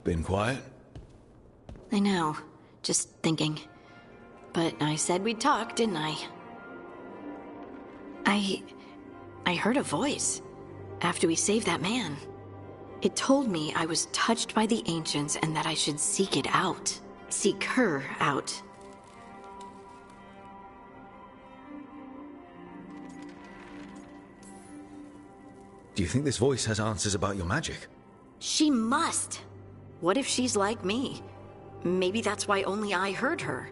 Been quiet? I know. Just thinking. But I said we'd talk, didn't I? I heard a voice after we saved that man. It told me I was touched by the ancients and that I should seek it out. Seek her out. Do you think this voice has answers about your magic? She must. What if she's like me? Maybe that's why only I heard her.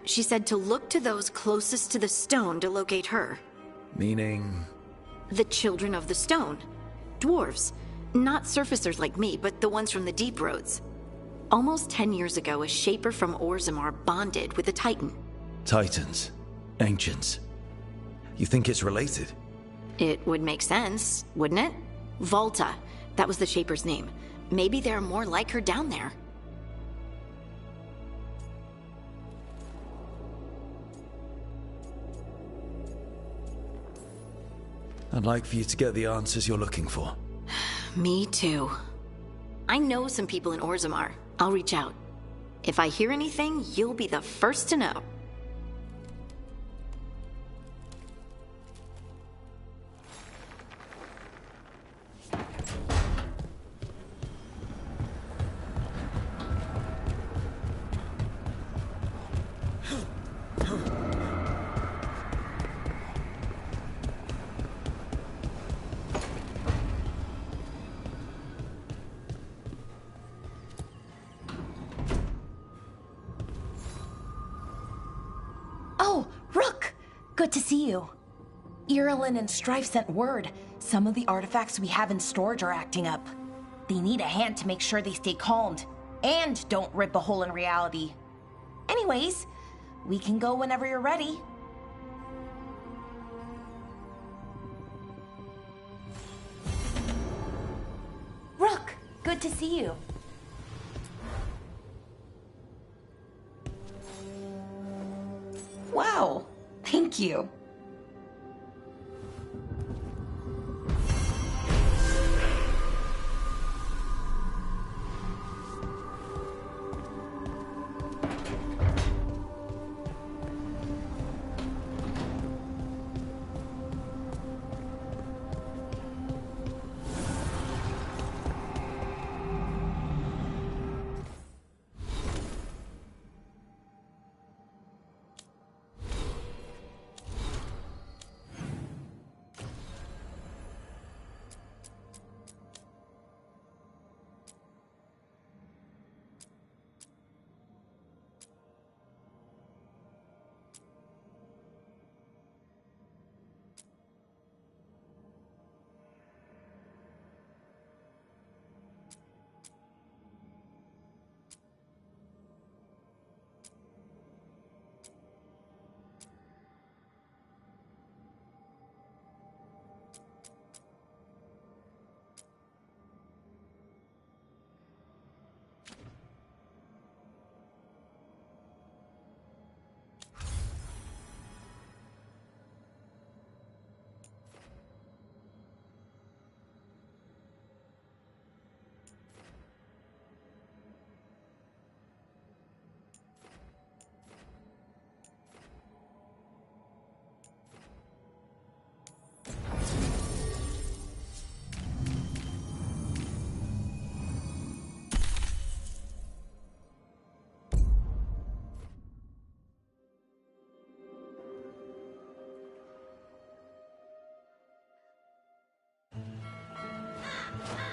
She said to look to those closest to the stone to locate her. Meaning? The children of the stone. Dwarves. Not surfacers like me, but the ones from the deep roads. Almost 10 years ago, a shaper from Orzammar bonded with a titan. Titans. Ancients. You think it's related? It would make sense, wouldn't it? Volta. That was the shaper's name. Maybe there are more like her down there. I'd like for you to get the answers you're looking for. Me too. I know some people in Orzammar. I'll reach out. If I hear anything, you'll be the first to know. Oh, Rook! Good to see you. Irilyn and Strife sent word. Some of the artifacts we have in storage are acting up. They need a hand to make sure they stay calmed, and don't rip a hole in reality. Anyways, we can go whenever you're ready. Rook, good to see you. Wow, thank you.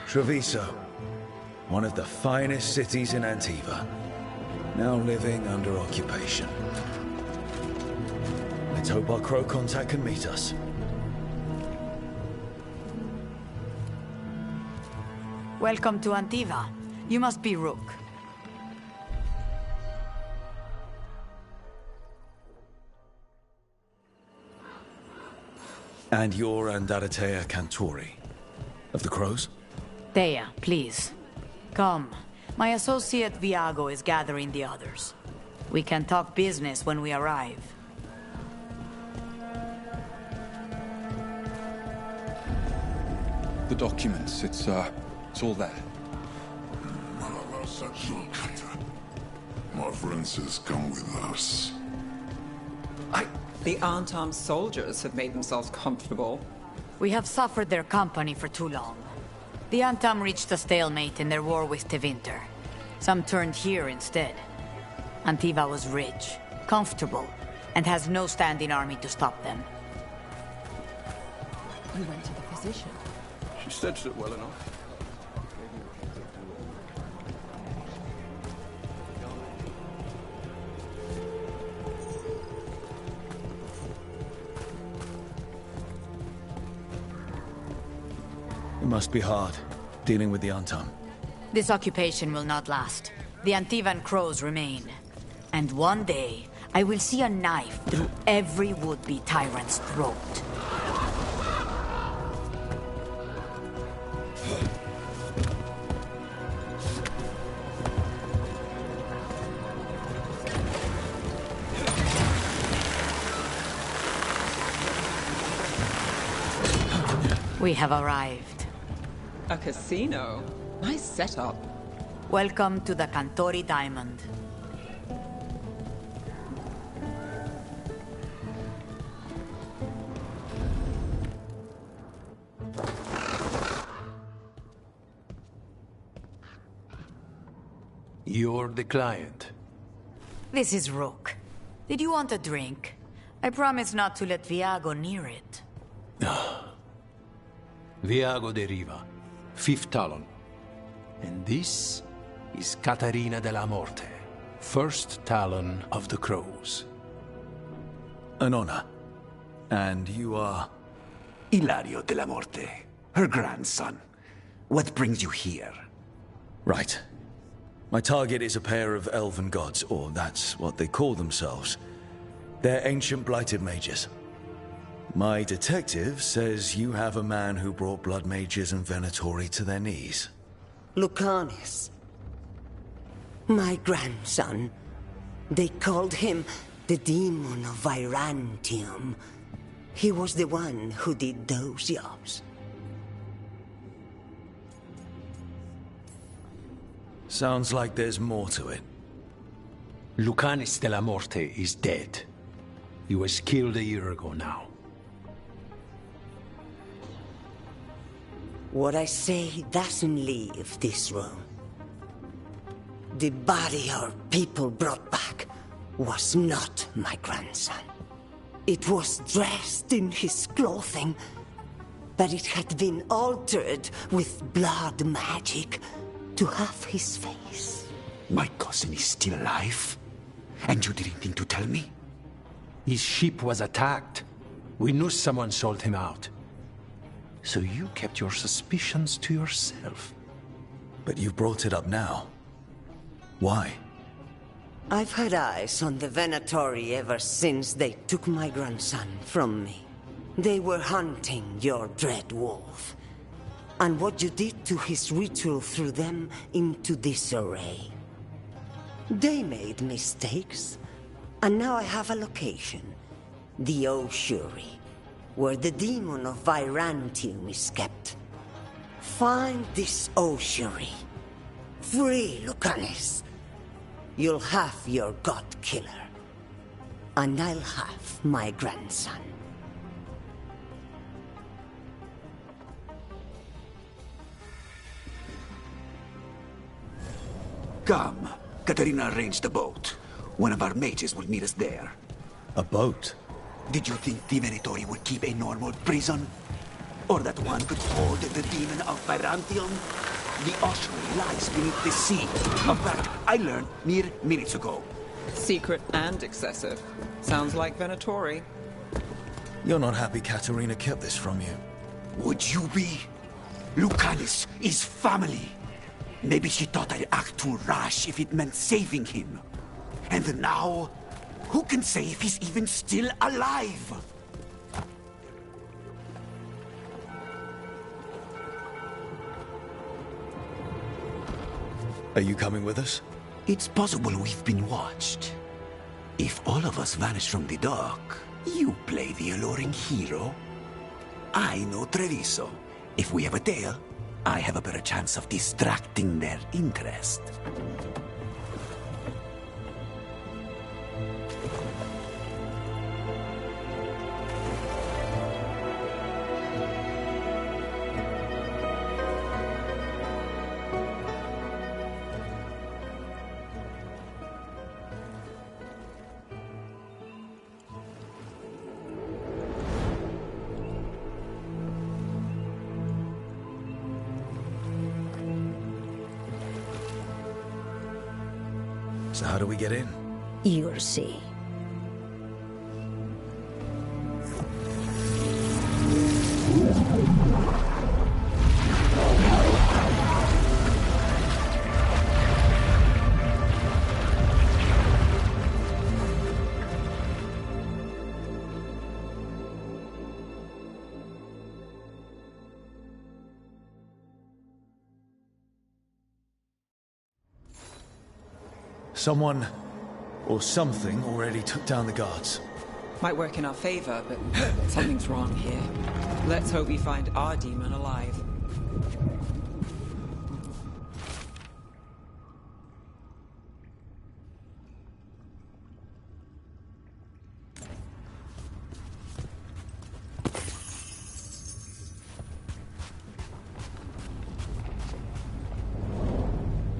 Treviso, one of the finest cities in Antiva, now living under occupation. Let's hope our crow contact can meet us. Welcome to Antiva. You must be Rook. And you're Andaratea Cantori, of the Crows? Thea, please. Come. My associate Viago is gathering the others. We can talk business when we arrive. The documents, it's all there. My friend says come with us. The unarmed soldiers have made themselves comfortable. We have suffered their company for too long. The Antam reached a stalemate in their war with Tevinter. Some turned here instead. Antiva was rich, comfortable, and has no standing army to stop them. You went to the physician. She stitched it well enough. It must be hard, dealing with the Antam. This occupation will not last. The Antivan crows remain. And one day, I will see a knife through every would-be tyrant's throat. We have arrived. A casino? Nice setup. Welcome to the Cantori Diamond. You're the client. This is Rook. Did you want a drink? I promise not to let Viago near it. Viago de Riva, 5th Talon. And this is Caterina della Morte, 1st Talon of the Crows. An honor. And you are? Ilario della Morte, her grandson. What brings you here? Right. My target is a pair of elven gods, or that's what they call themselves. They're ancient blighted mages. My detective says you have a man who brought blood mages and Venatori to their knees. Lucanis. My grandson. They called him the Demon of Virantium. He was the one who did those jobs. Sounds like there's more to it. Lucanis della Morte is dead. He was killed a year ago now. What I say doesn't leave this room. The body our people brought back was not my grandson. It was dressed in his clothing, but it had been altered with blood magic to have his face. My cousin is still alive? And you didn't think to tell me? His ship was attacked. We knew someone sold him out. So you kept your suspicions to yourself. But you brought it up now. Why? I've had eyes on the Venatori ever since they took my grandson from me. They were hunting your dread wolf. And what you did to his ritual threw them into disarray. They made mistakes, and now I have a location. The Ossuary, where the demon of Virantium is kept. Find this Ossuary. Free Lucanis. You'll have your god killer. And I'll have my grandson. Come. Katerina arranged a boat. One of our mages will meet us there. A boat? Did you think the Venatori would keep a normal prison? Or that one could hold the demon of Virantium? The ossuary lies beneath the sea. Of that, I learned mere minutes ago. Secret and excessive. Sounds like Venatori. You're not happy Katerina kept this from you. Would you be? Lucanis is family. Maybe she thought I'd act too rash if it meant saving him. And now, who can say if he's even still alive? Are you coming with us? It's possible we've been watched. If all of us vanish from the dock, you play the alluring hero. I know Treviso. If we have a tale, I have a better chance of distracting their interest. So how do we get in? You'll see. Someone or something already took down the guards. Might work in our favor, but something's wrong here. Let's hope we find our demon alive.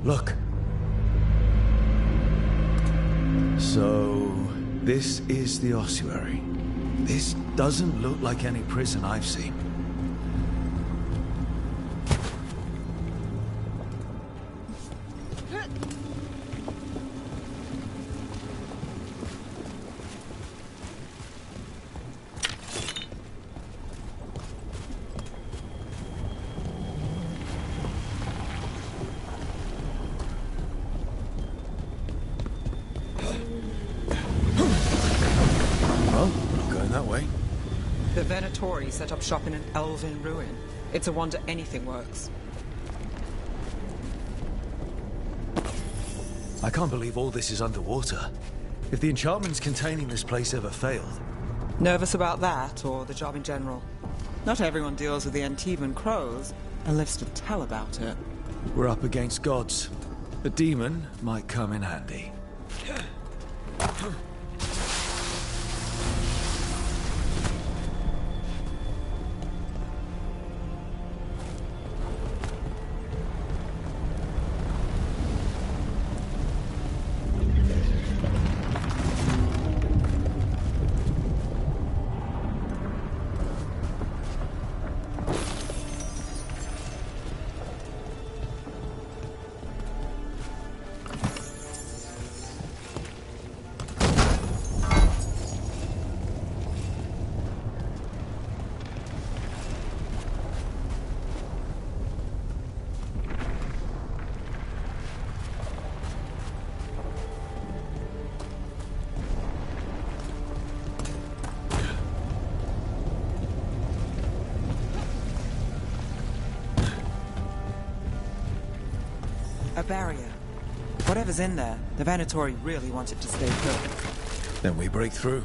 Look. So, this is the ossuary. This doesn't look like any prison I've seen. The Venatori set up shop in an elven ruin. It's a wonder anything works. I can't believe all this is underwater. If the enchantments containing this place ever failed... Nervous about that, or the job in general? Not everyone deals with the Antivan crows and lives to tell about it. We're up against gods. A demon might come in handy. A barrier. Whatever's in there, the Venatori really want it to stay put. Then we break through.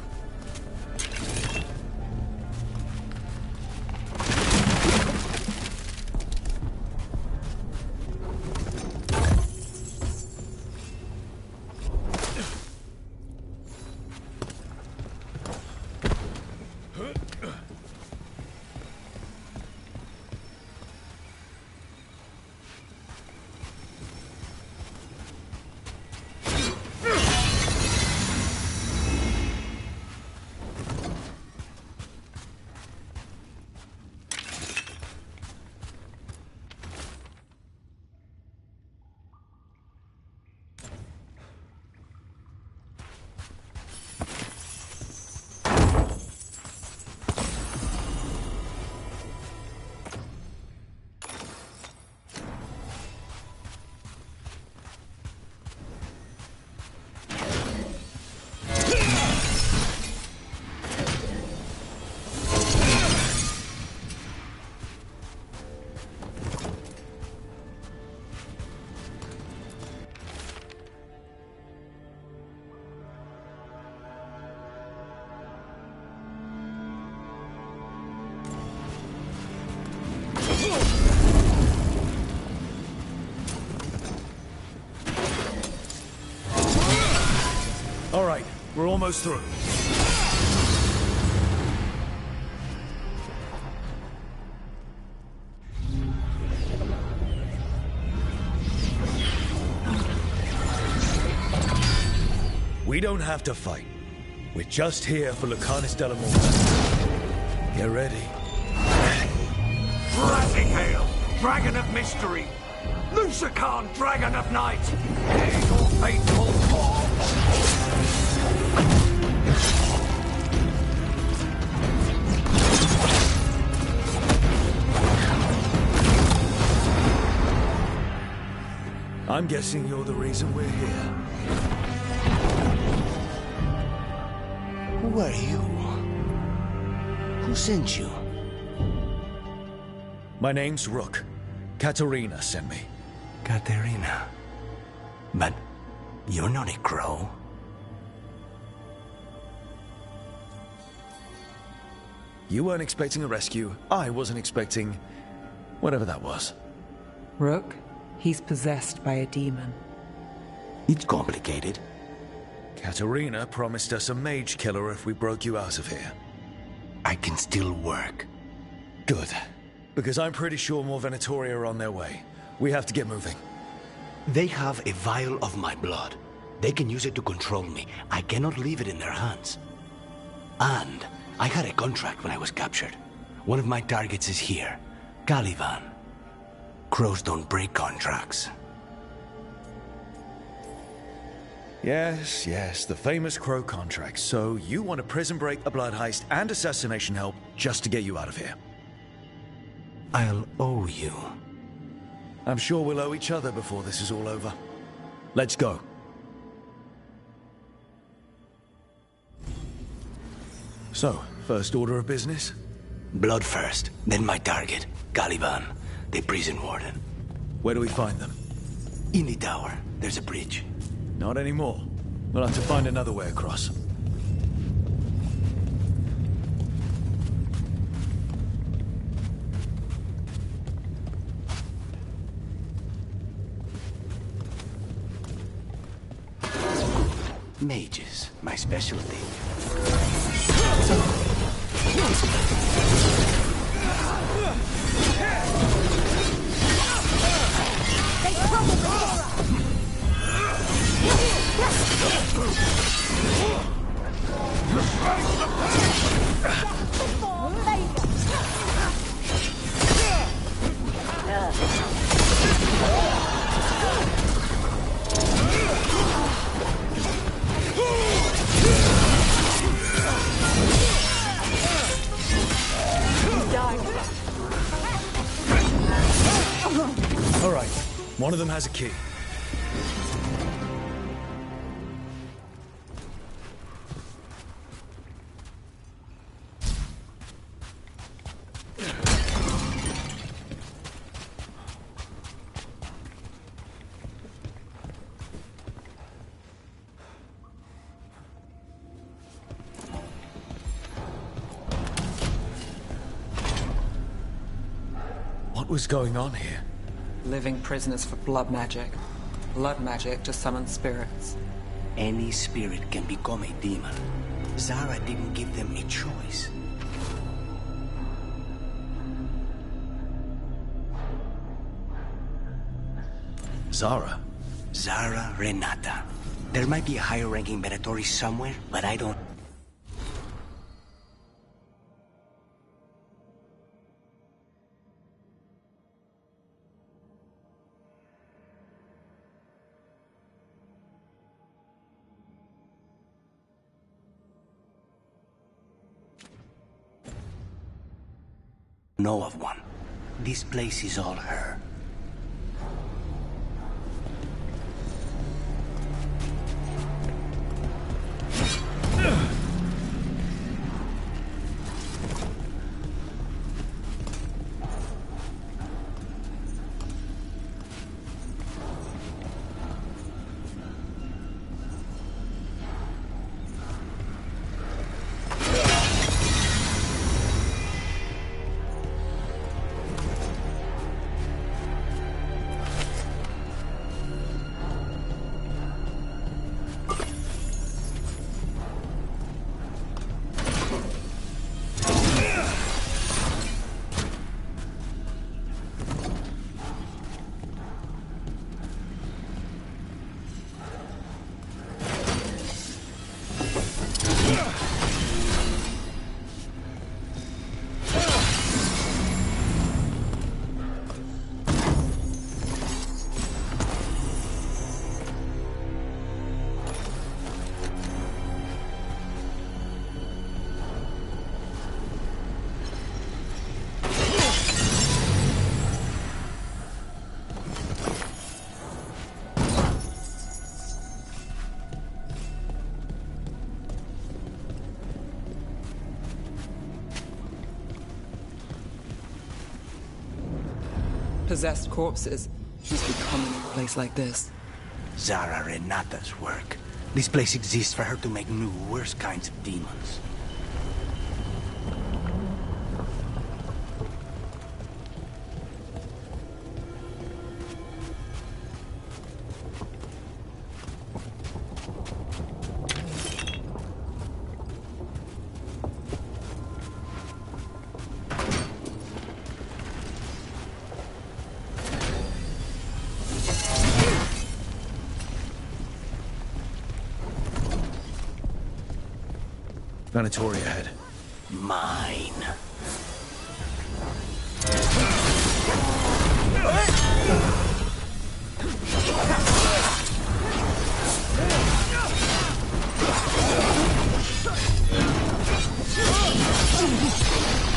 We're almost through. We don't have to fight. We're just here for Lucanus de la Morte. Get ready. Rising Hail, Dragon of Mystery! Lucican, Dragon of Night! Hear your fateful call! I'm guessing you're the reason we're here. Who are you? Who sent you? My name's Rook. Katerina sent me. Katerina. But you're not a crow. You weren't expecting a rescue. I wasn't expecting... whatever that was. Rook, he's possessed by a demon. It's complicated. Katerina promised us a mage killer if we broke you out of here. I can still work. Good. Because I'm pretty sure more Venatori are on their way. We have to get moving. They have a vial of my blood. They can use it to control me. I cannot leave it in their hands. And I had a contract when I was captured. One of my targets is here. Caliban. Crows don't break contracts. Yes, the famous Crow contract. So you want a prison break, a blood heist, and assassination help just to get you out of here. I'll owe you. I'm sure we'll owe each other before this is all over. Let's go. So, first order of business? Blood first, then my target, Caliban, the prison warden. Where do we find them? In the tower. There's a bridge. Not anymore. We'll have to find another way across. Mages, my specialty. All right, one of them has a key. What was going on here? Living prisoners for blood magic. Blood magic to summon spirits. Any spirit can become a demon. Zara didn't give them a choice. Zara? Zara Renata. There might be a higher-ranking Venatori somewhere, but I don't... know of one. This place is all her. Possessed corpses must be common in a place like this. Zara Renata's work. This place exists for her to make new, worse kinds of demons. Venatori ahead. Mine.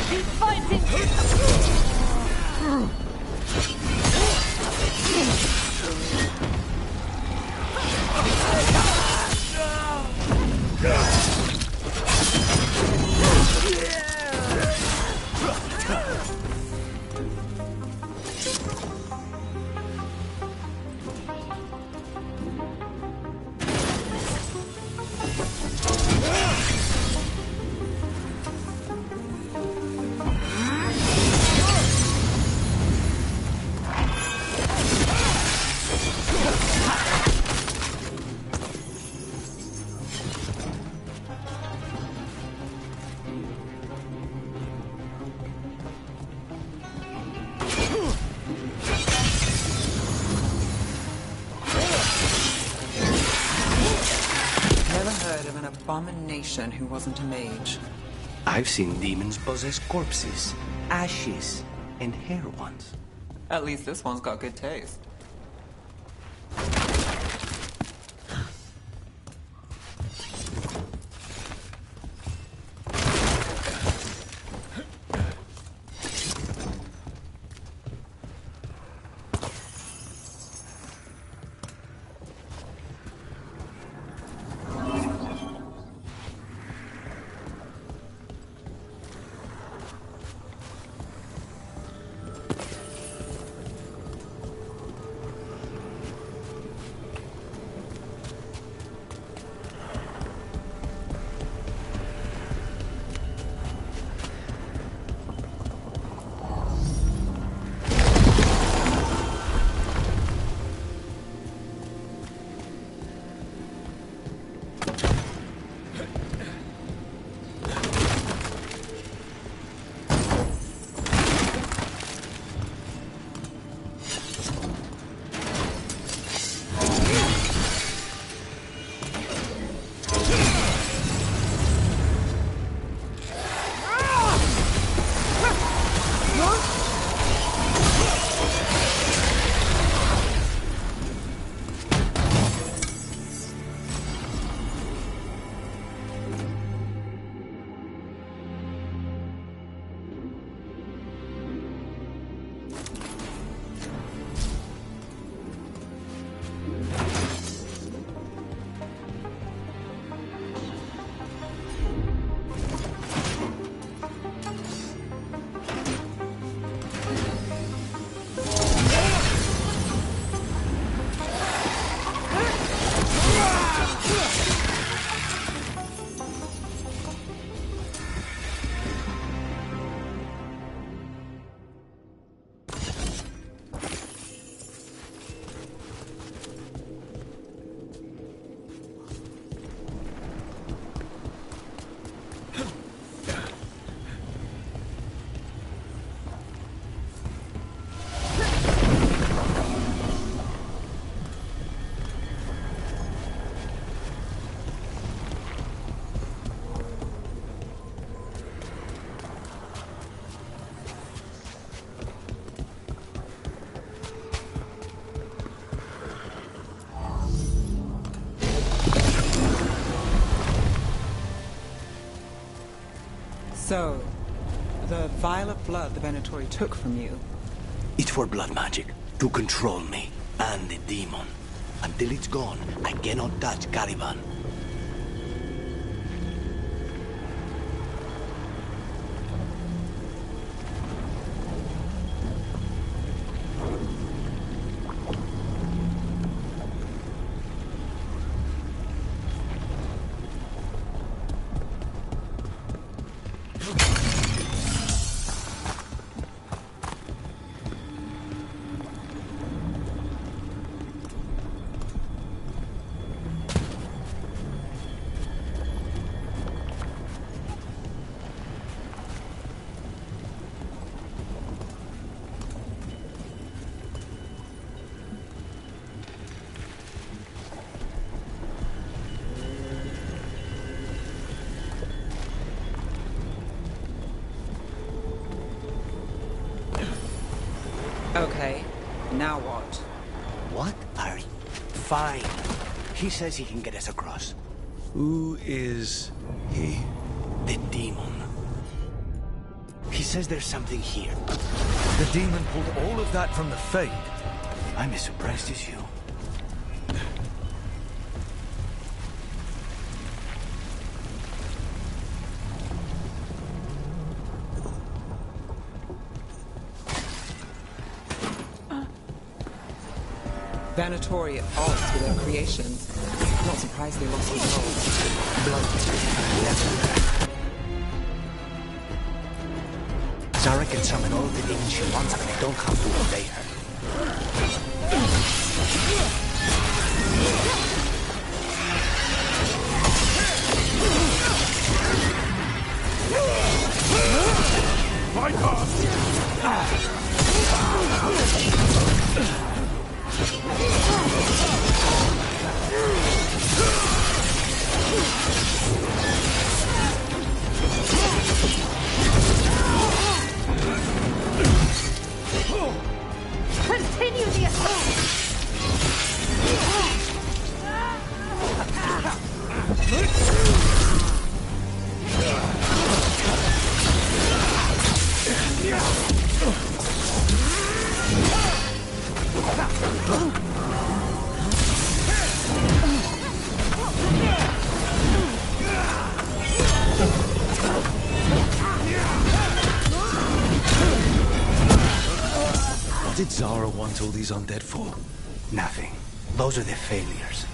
Keep fighting! Abomination who wasn't a mage. I've seen demons possess corpses, ashes, and hair once. At least this one's got good taste. So, the vial of blood the Venatori took from you. It's for blood magic, to control me, and the demon. Until it's gone, I cannot touch Caliban. Okay, now what? What are you? Fine. He says he can get us across. Who is he? The demon. He says there's something here. The demon pulled all of that from the Fade. I'm as surprised as you. Venatori at odds with their creations. Not surprised they lost control. Blood. Zara can summon all the demons she wants, but I don't have to obey her. My God! Continue the assault! What did Zara want all these undead for? Nothing. Those are the failures.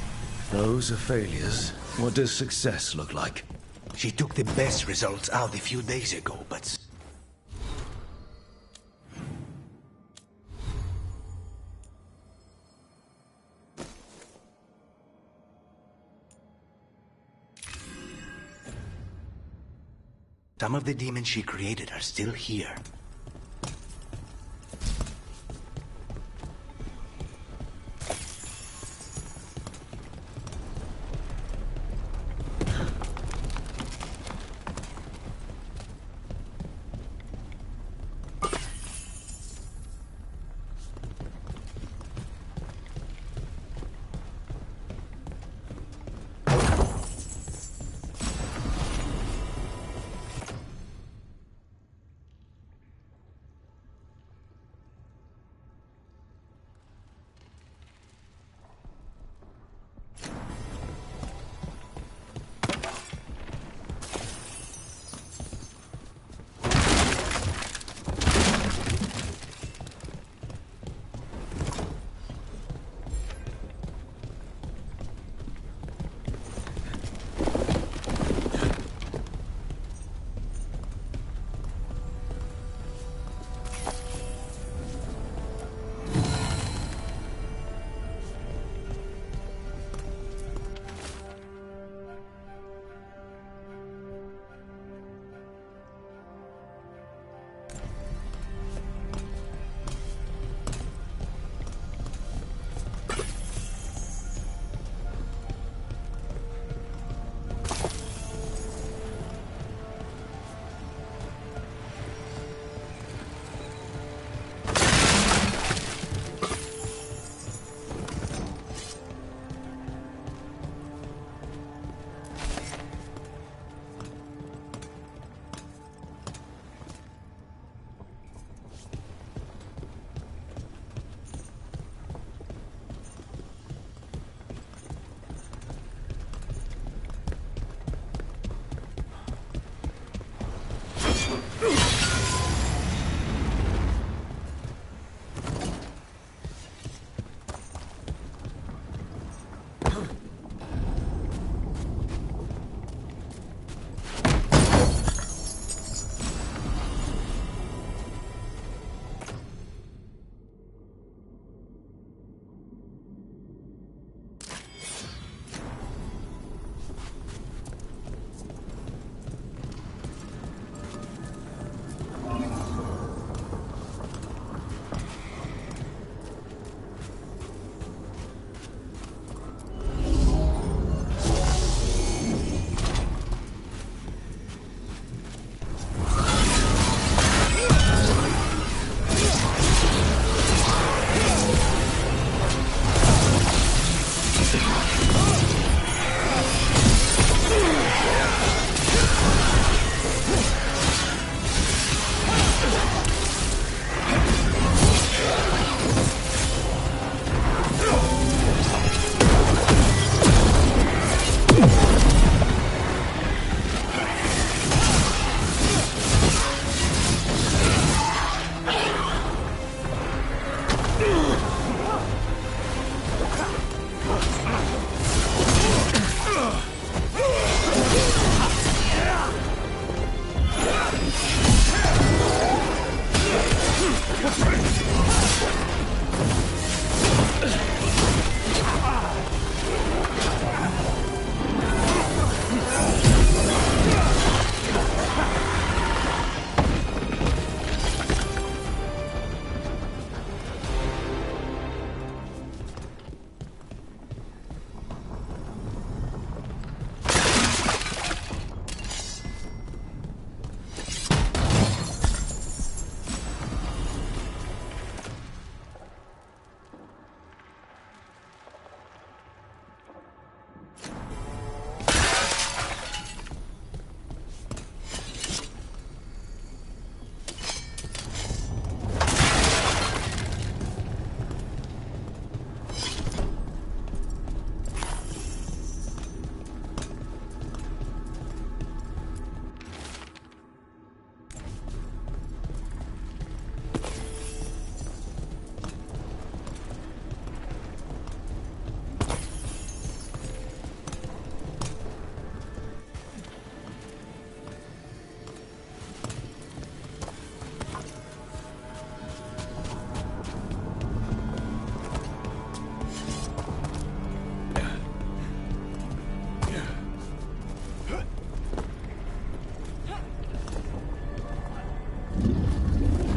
Those are failures. What does success look like? She took the best results out a few days ago, but... some of the demons she created are still here.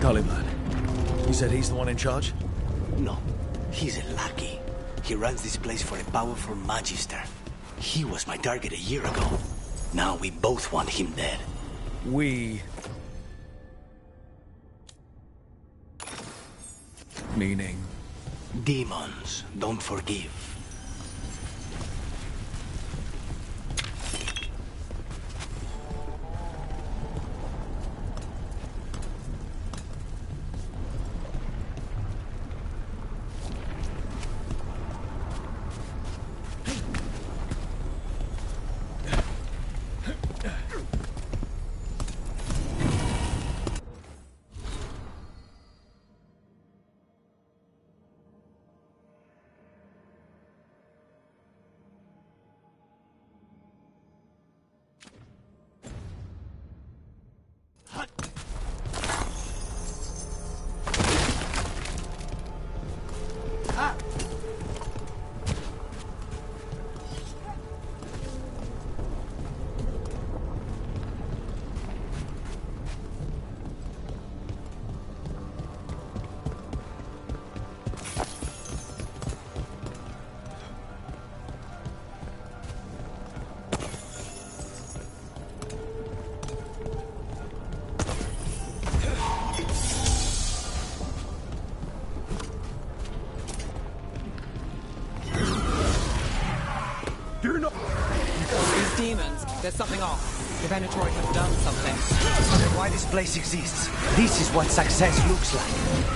Caliban. You said he's the one in charge? No, he's a lackey. He runs this place for a powerful magister. He was my target a year ago. Now we both want him dead. We... Meaning? Demons don't forgive. Demons, there's something off. The Venatori have done something. That's why this place exists. This is what success looks like.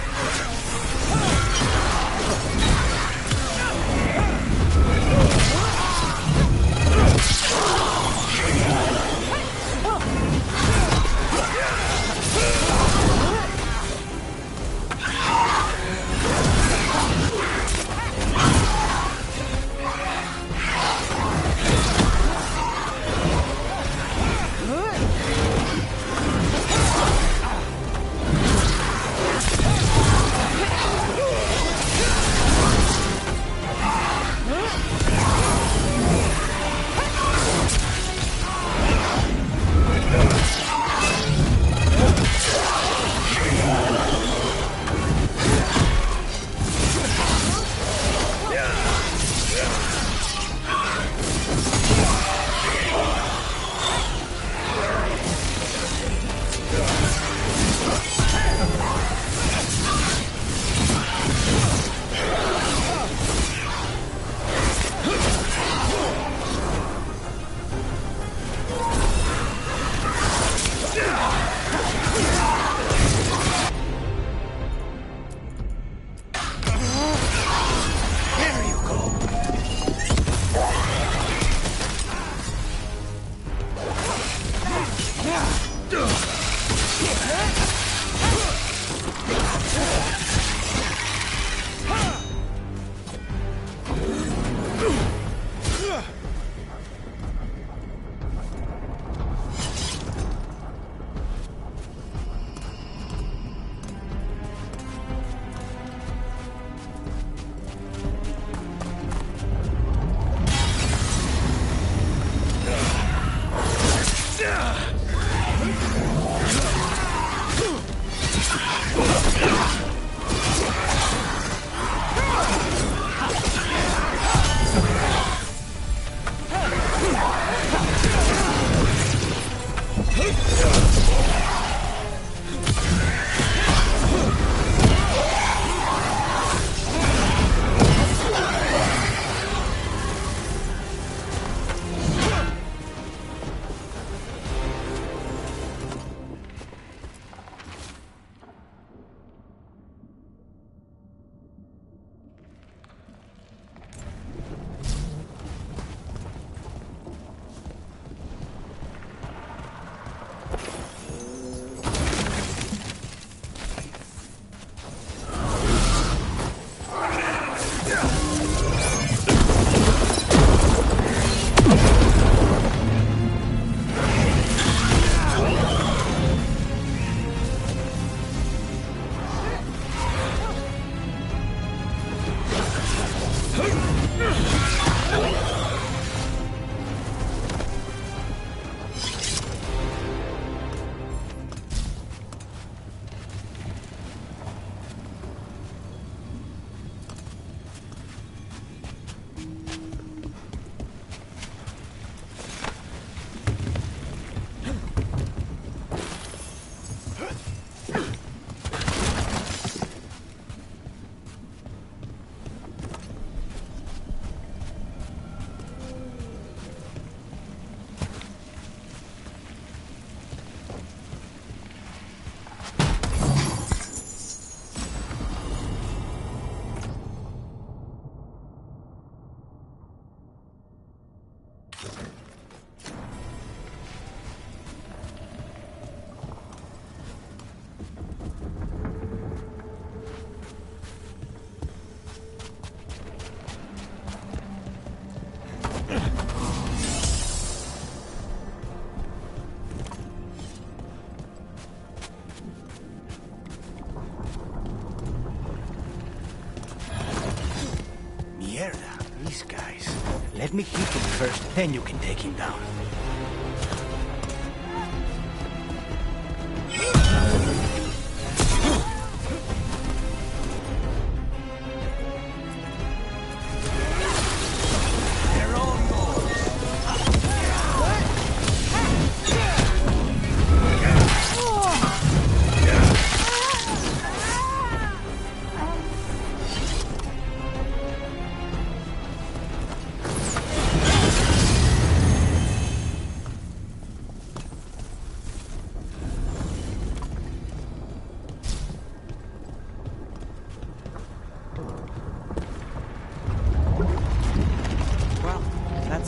Let me hit him first, then you can take him down.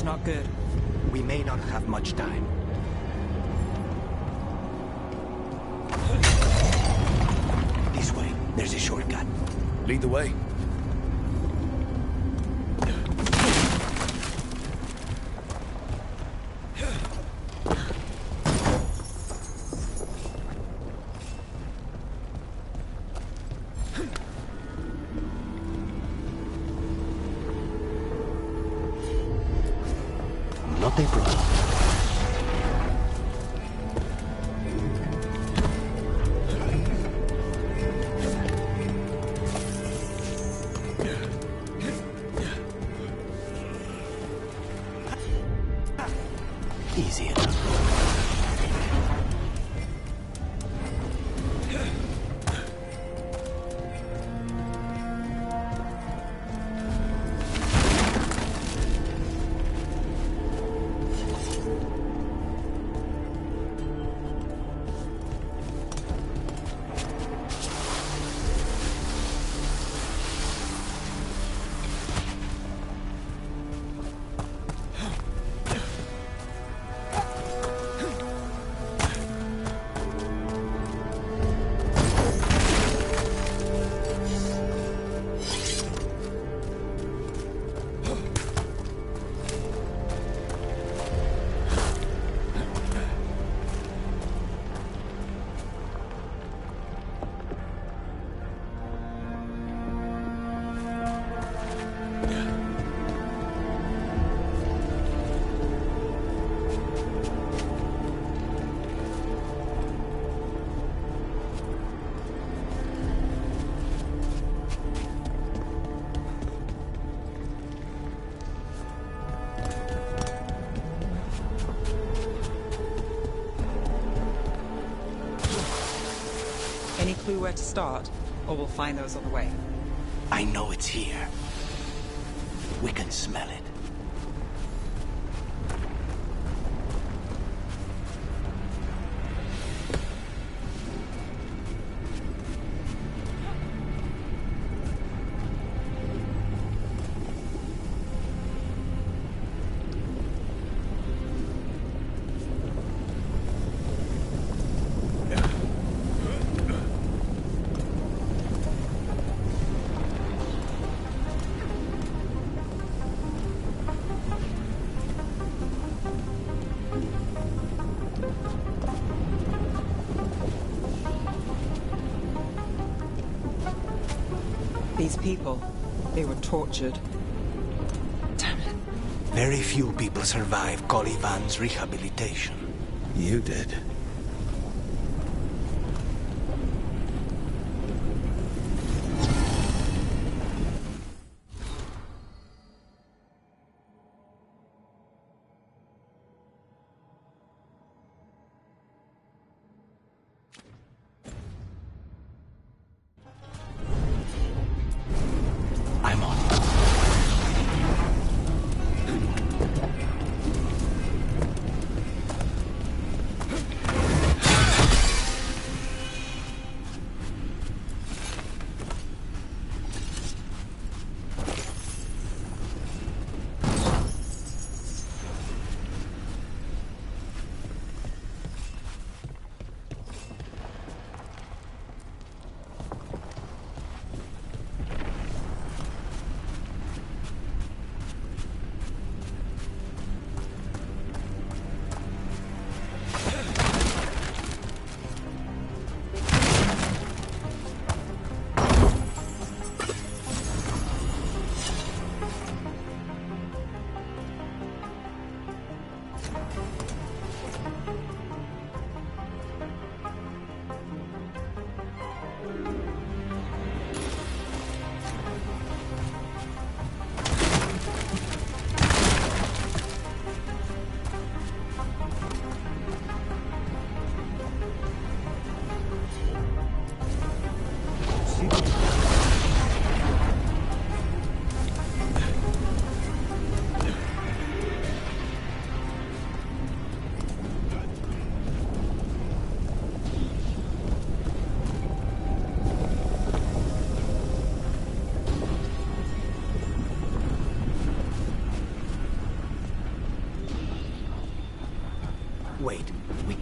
Not good. We may not have much time. This way. There's a shortcut. Lead the way. Not a problem. Easy enough. Any clue where to start? Or we'll find those on the way? I know it's here. We can smell it. These people, they were tortured. Damn it. Very few people survive Colivan's rehabilitation. You did. I'm on.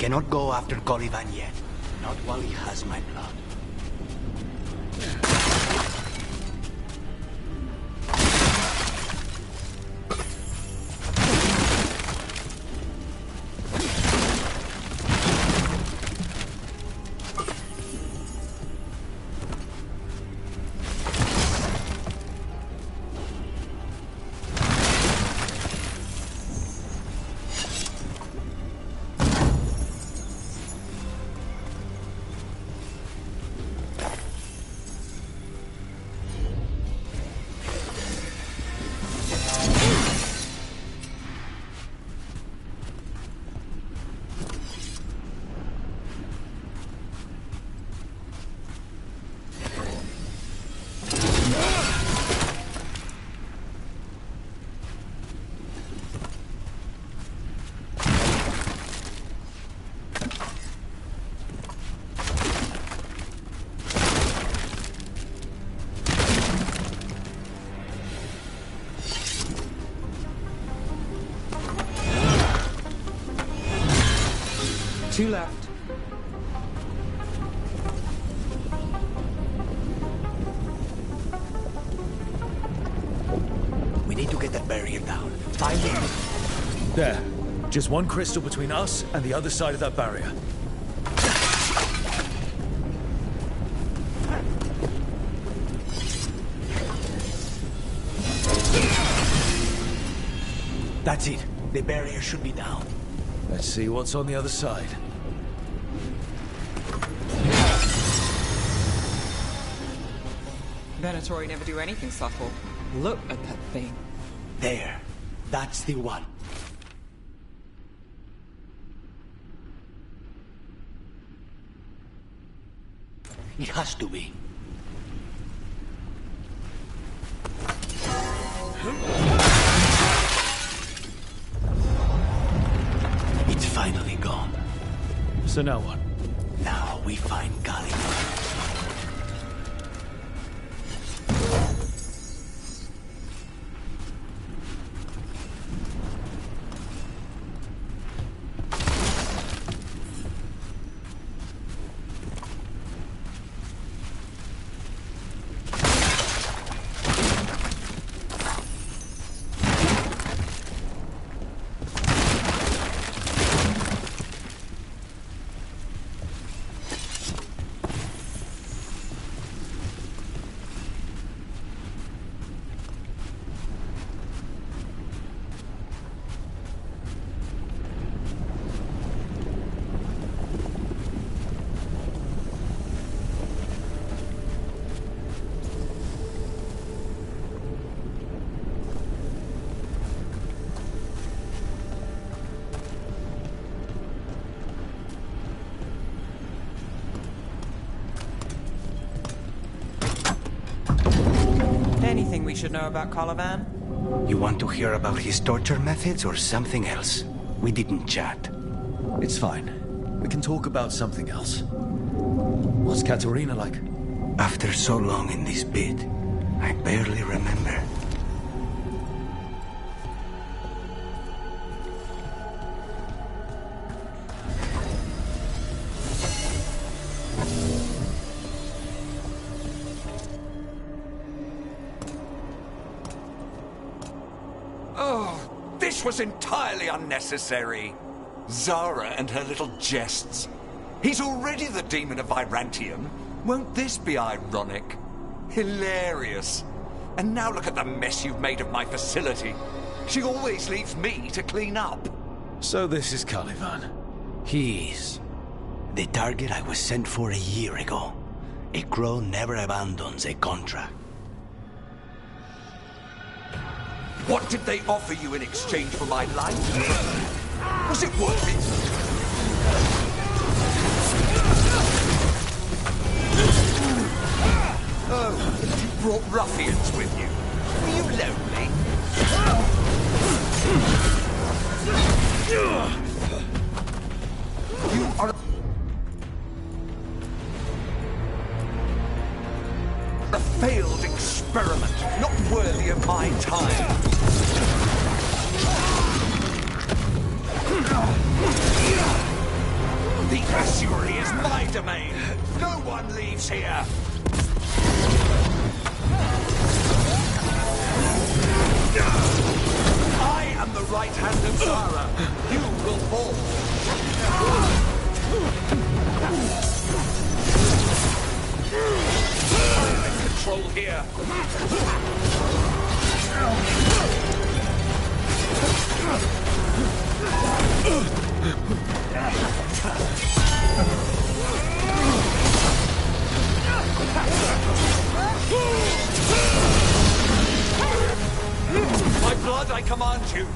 cannot go after Caliban yet. Not while he has my blood. Two left. We need to get that barrier down. Find it. There. Just one crystal between us and the other side of that barrier. That's it. The barrier should be down. Let's see what's on the other side. Venatori never do anything subtle. Look at that thing. There. That's the one. It has to be. It's finally gone. So now what? Now we find Caliban. Anything we should know about Caliban? You want to hear about his torture methods or something else? We didn't chat. It's fine. We can talk about something else. What's Katerina like? After so long in this bit, I barely remember. This was entirely unnecessary. Zara and her little jests. He's already the demon of Virantium. Won't this be ironic? Hilarious. And now look at the mess you've made of my facility. She always leaves me to clean up. So this is Caliban. He is. The target I was sent for a year ago. A crow never abandons a contract. What did they offer you in exchange for my life? Was it worth it? Oh, you brought ruffians with you. Were you lonely? You are a failed experiment, not worthy of my time. The estuary is my domain. No one leaves here. I am the right hand of Zara. You will fall. I'm in control here. By blood, I command you.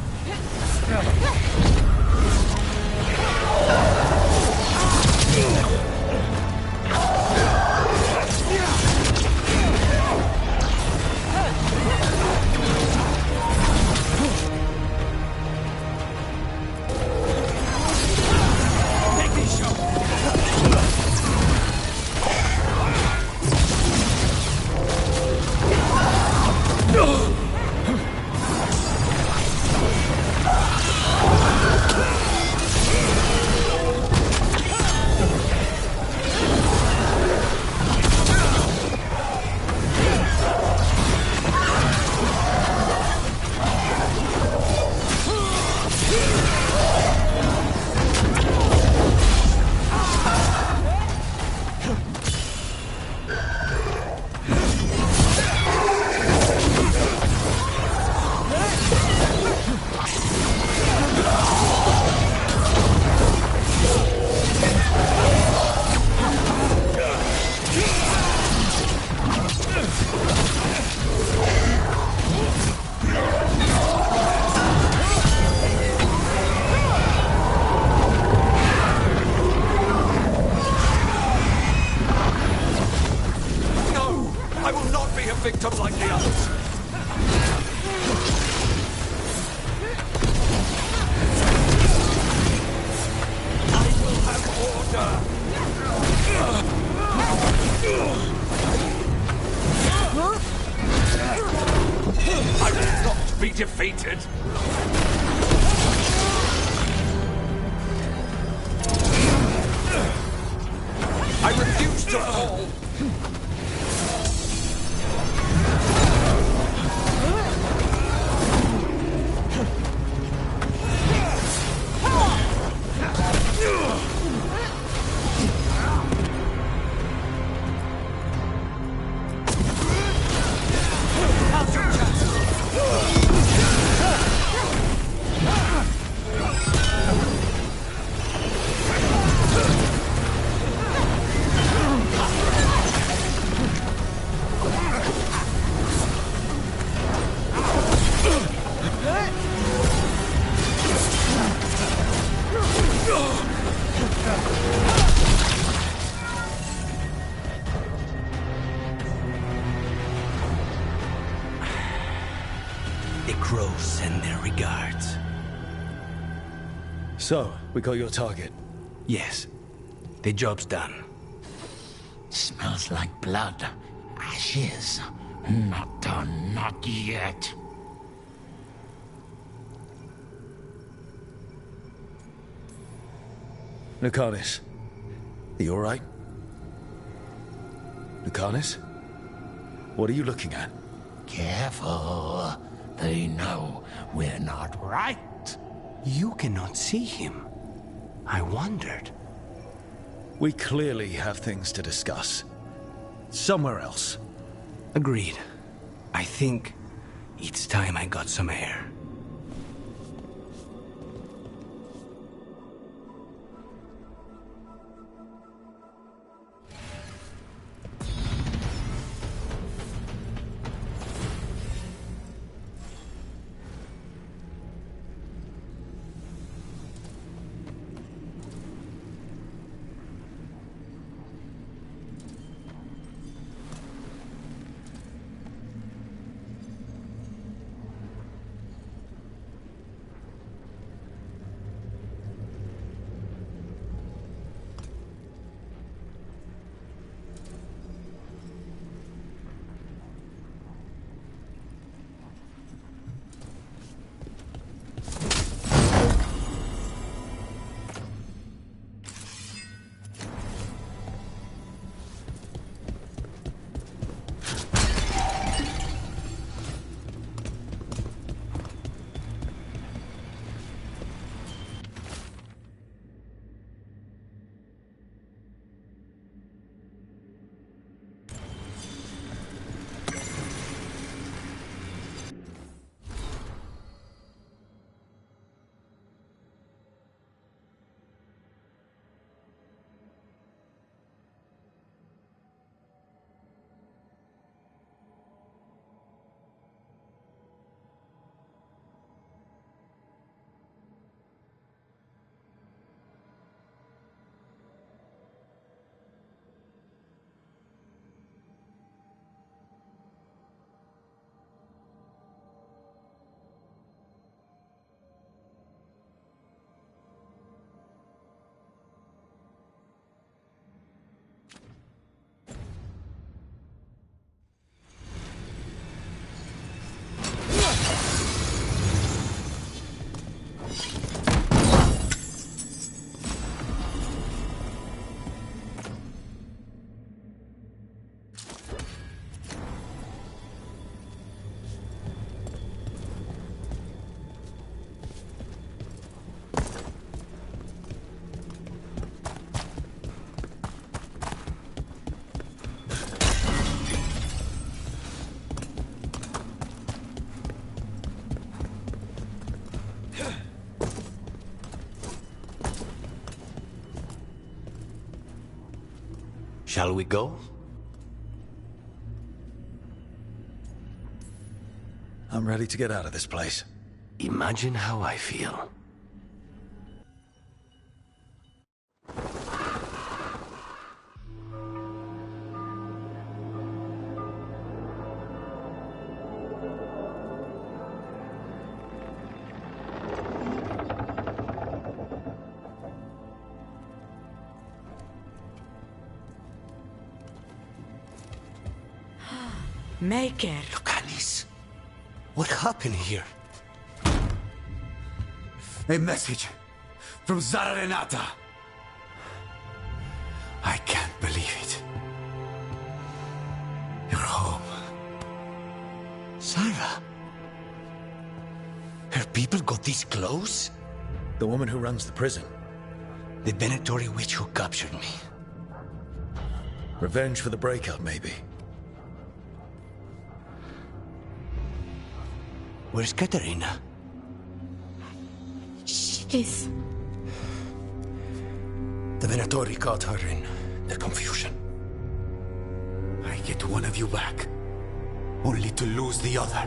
Victim like the others. I will have order. I will not be defeated. I refuse to fall. The crows send their regards. So, we got your target? Yes. The job's done. Smells like blood. Ashes. Not done, not yet. Lucanus, are you alright? Lucanus? What are you looking at? Careful. They know we're not right. You cannot see him. I wondered. We clearly have things to discuss. Somewhere else. Agreed. I think it's time I got some air. Shall we go? I'm ready to get out of this place. Imagine how I feel. Maker. Lucanis, what happened here? A message from Zara Renata. I can't believe it. You're home. Sarah? Her people got this close? The woman who runs the prison. The Venatori witch who captured me. Revenge for the breakout, maybe. Where's Katerina? She's... The Venatori caught her in their confusion. I get one of you back, only to lose the other.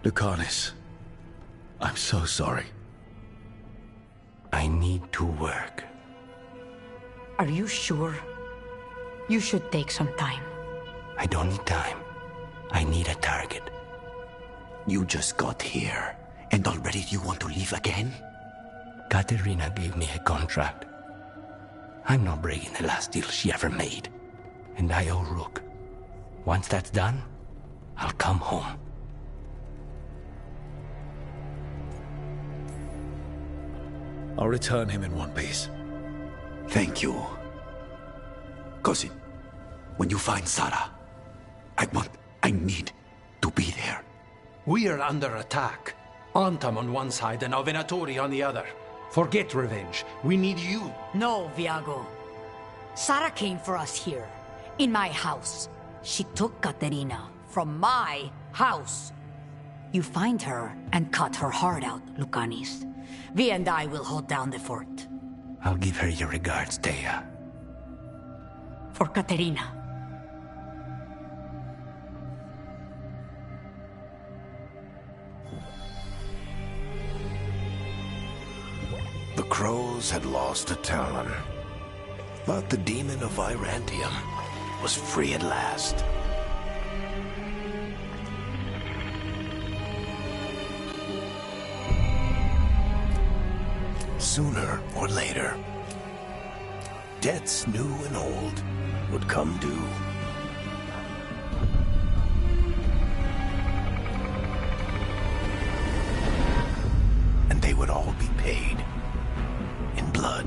Lucanis, I'm so sorry. I need to work. Are you sure? You should take some time. I don't need time. I need a target. You just got here, and already you want to leave again? Katerina gave me a contract. I'm not breaking the last deal she ever made. And I owe Rook. Once that's done, I'll come home. I'll return him in one piece. Thank you. Cousin, when you find Sarah, I need to be there. We are under attack. Antam on one side and our Venatori on the other. Forget revenge. We need you. No, Viago. Sarah came for us here, in my house. She took Katerina from my house. You find her and cut her heart out, Lucanis. Vi and I will hold down the fort. I'll give her your regards, Thea. For Katerina. The crows had lost a Talon, but the demon of Virantium was free at last. Sooner or later, debts new and old would come due. And they would all be paid in blood.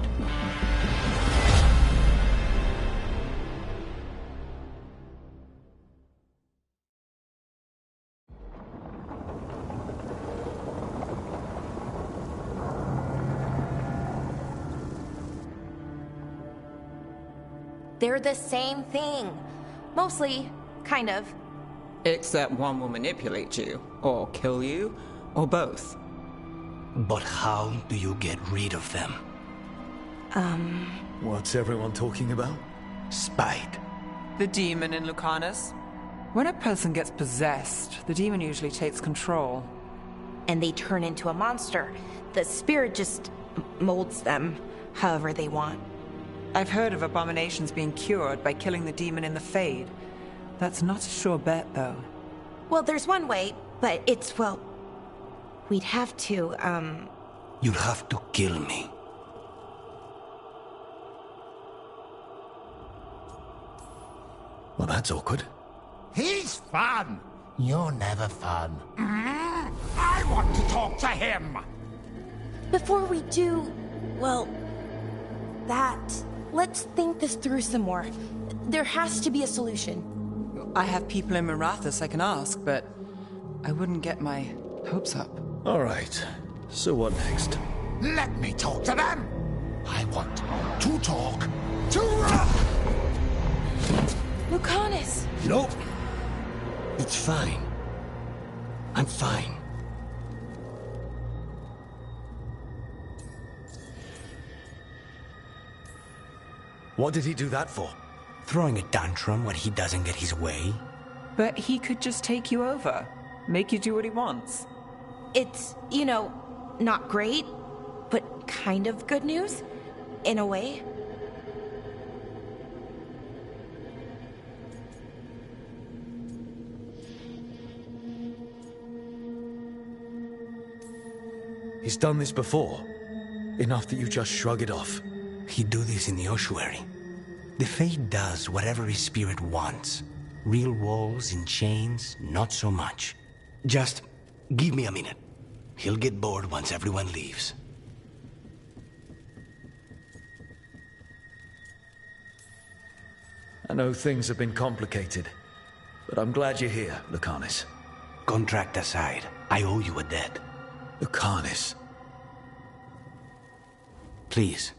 They're the same thing. Mostly, kind of. Except one will manipulate you, or kill you, or both. But how do you get rid of them? What's everyone talking about? Spite. The demon in Lucanus. When a person gets possessed, the demon usually takes control. And they turn into a monster. The spirit just molds them however they want. I've heard of abominations being cured by killing the demon in the Fade. That's not a sure bet, though. Well, there's one way, but it's, well... We'd have to, You'd have to kill me. Well, that's awkward. He's fun. You're never fun. I want to talk to him. Before we do, well, that... Let's think this through some more. There has to be a solution. I have people in Marathas I can ask, but I wouldn't get my hopes up. All right. So what next? Let me talk to them. I want to talk to Lucanus! Nope. It's fine. I'm fine. What did he do that for? Throwing a tantrum when he doesn't get his way? But he could just take you over, make you do what he wants. It's, not great, but kind of good news, in a way. He's done this before. Enough that you just shrug it off. He'd do this in the ossuary. The Fate does whatever his spirit wants. Real walls and chains, not so much. Just give me a minute. He'll get bored once everyone leaves. I know things have been complicated, but I'm glad you're here, Lucanus. Contract aside, I owe you a debt. Lucanus. Please.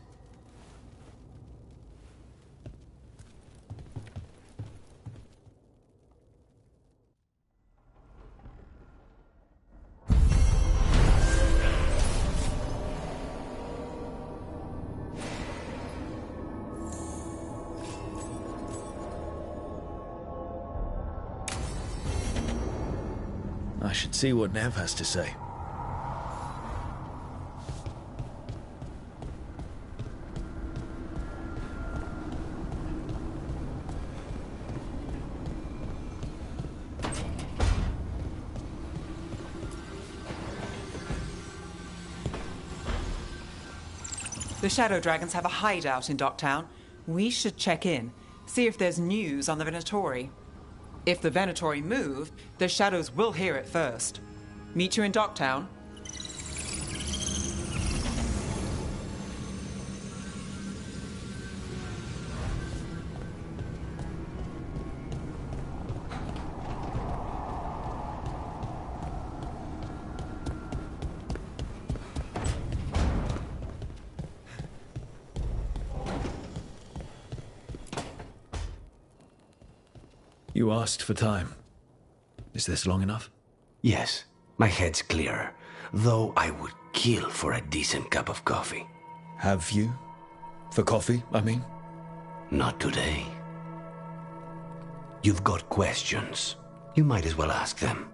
I should see what Nev has to say. The Shadow Dragons have a hideout in Docktown. We should check in, see if there's news on the Venatori. If the Venatori move, the Shadows will hear it first. Meet you in Docktown. You asked for time. Is this long enough? Yes, my head's clearer, though I would kill for a decent cup of coffee. Have you? For coffee, I mean? Not today. You've got questions. You might as well ask them.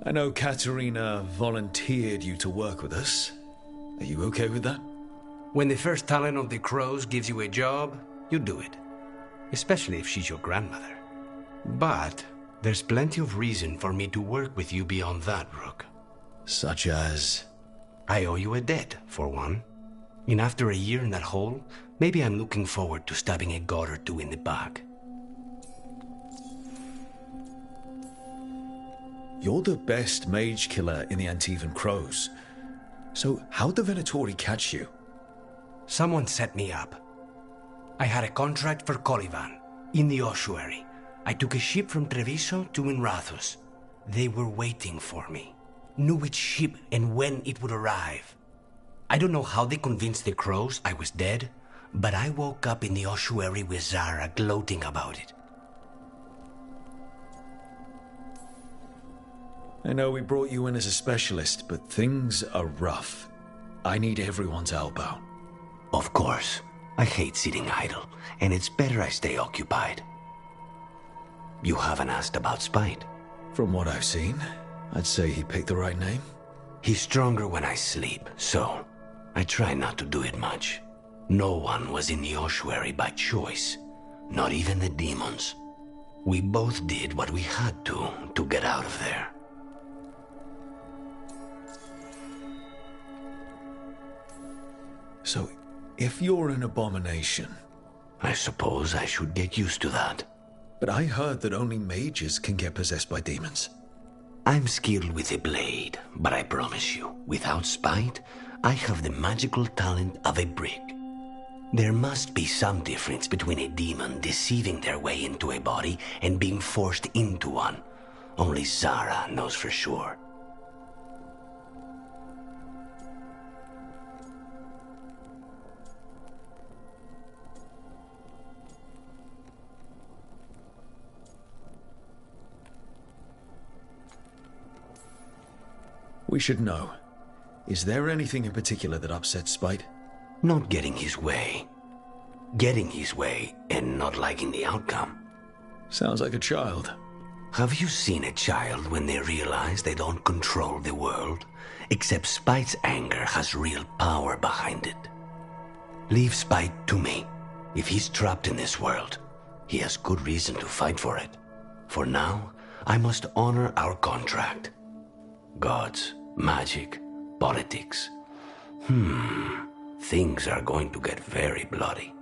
I know Katerina volunteered you to work with us. Are you okay with that? When the first talent of the Crows gives you a job, you do it. Especially if she's your grandmother. But there's plenty of reason for me to work with you beyond that, Rook. Such as? I owe you a debt, for one. And after a year in that hole, maybe I'm looking forward to stabbing a god or two in the back. You're the best mage killer in the Antivan Crows. So how'd the Venatori catch you? Someone set me up. I had a contract for Colivan, in the ossuary. I took a ship from Treviso to Inrathus. They were waiting for me. Knew which ship and when it would arrive. I don't know how they convinced the Crows I was dead, but I woke up in the ossuary with Zara gloating about it. I know we brought you in as a specialist, but things are rough. I need everyone to help out. Of course. I hate sitting idle, and it's better I stay occupied. You haven't asked about Spite. From what I've seen, I'd say he picked the right name. He's stronger when I sleep, so I try not to do it much. No one was in the ossuary by choice, not even the demons. We both did what we had to get out of there. So, if you're an abomination... I suppose I should get used to that. But I heard that only mages can get possessed by demons. I'm skilled with a blade, but I promise you, without Spite, I have the magical talent of a brick. There must be some difference between a demon deceiving their way into a body and being forced into one. Only Zara knows for sure. We should know. Is there anything in particular that upsets Spite? Not getting his way. Getting his way and not liking the outcome. Sounds like a child. Have you seen a child when they realize they don't control the world? Except Spite's anger has real power behind it. Leave Spite to me. If he's trapped in this world, he has good reason to fight for it. For now, I must honor our contract. Gods, magic, politics. Things are going to get very bloody.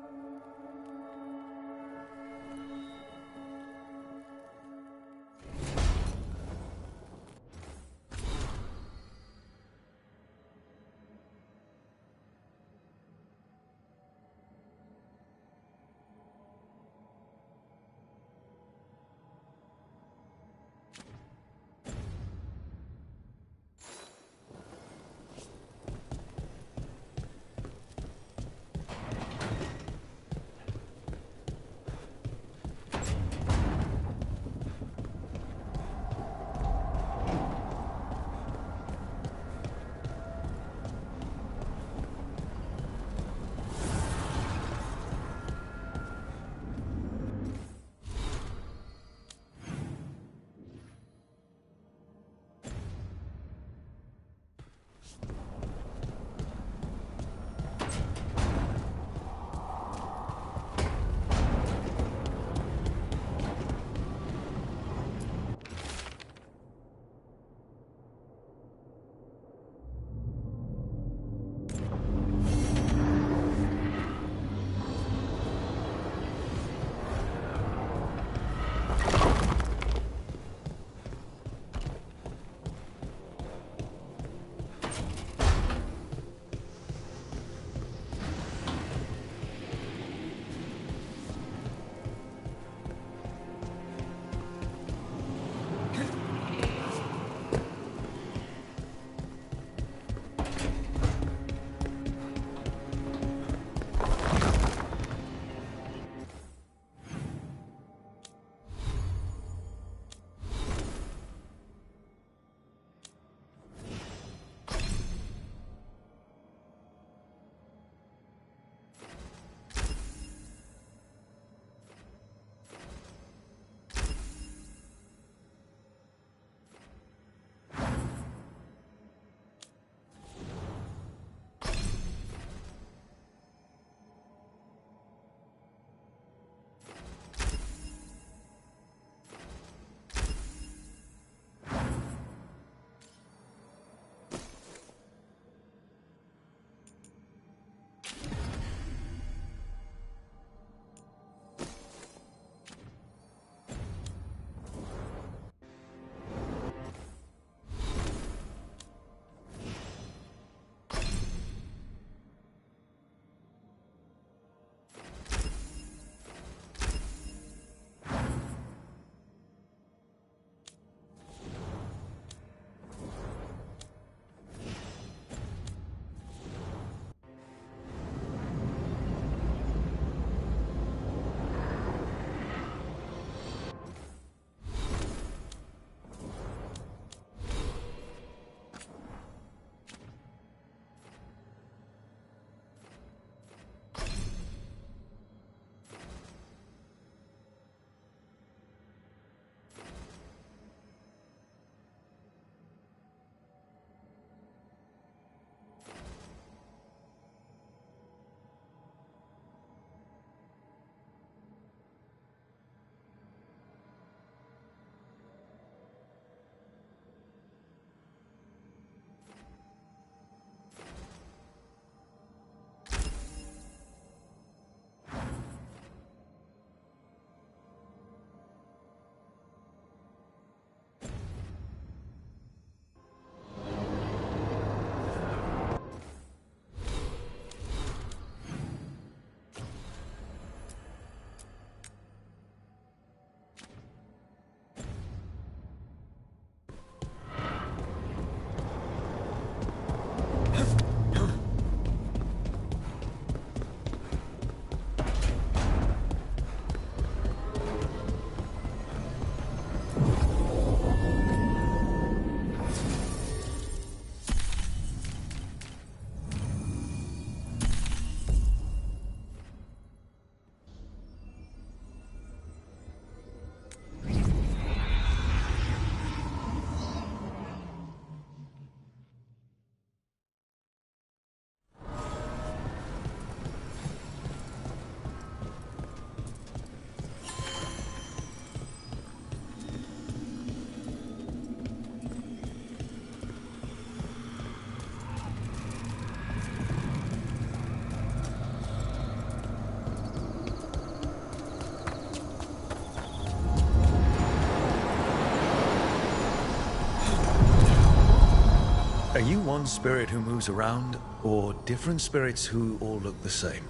Are you one spirit who moves around, or different spirits who all look the same?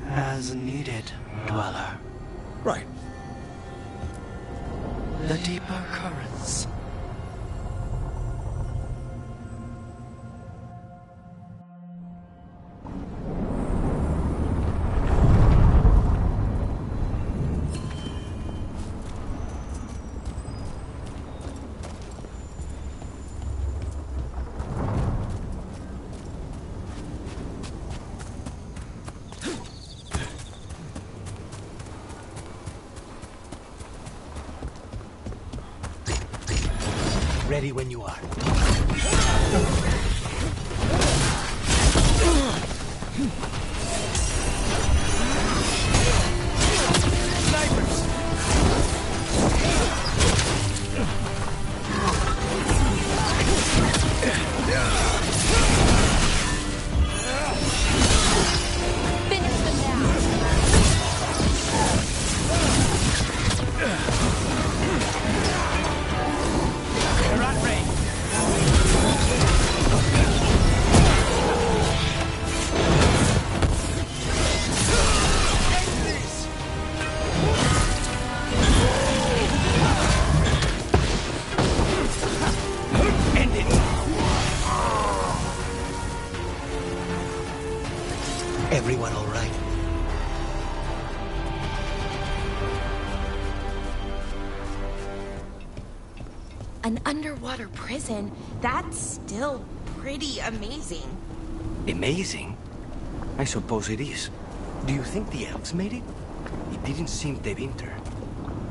As needed, Dweller. Right. The deeper currents. Ready when you are. Snipers! Finish them now! They're at range. End it! Everyone all right? An underwater prison? That's still pretty amazing. Amazing? I suppose it is. Do you think the elves made it? It didn't seem Tevinter.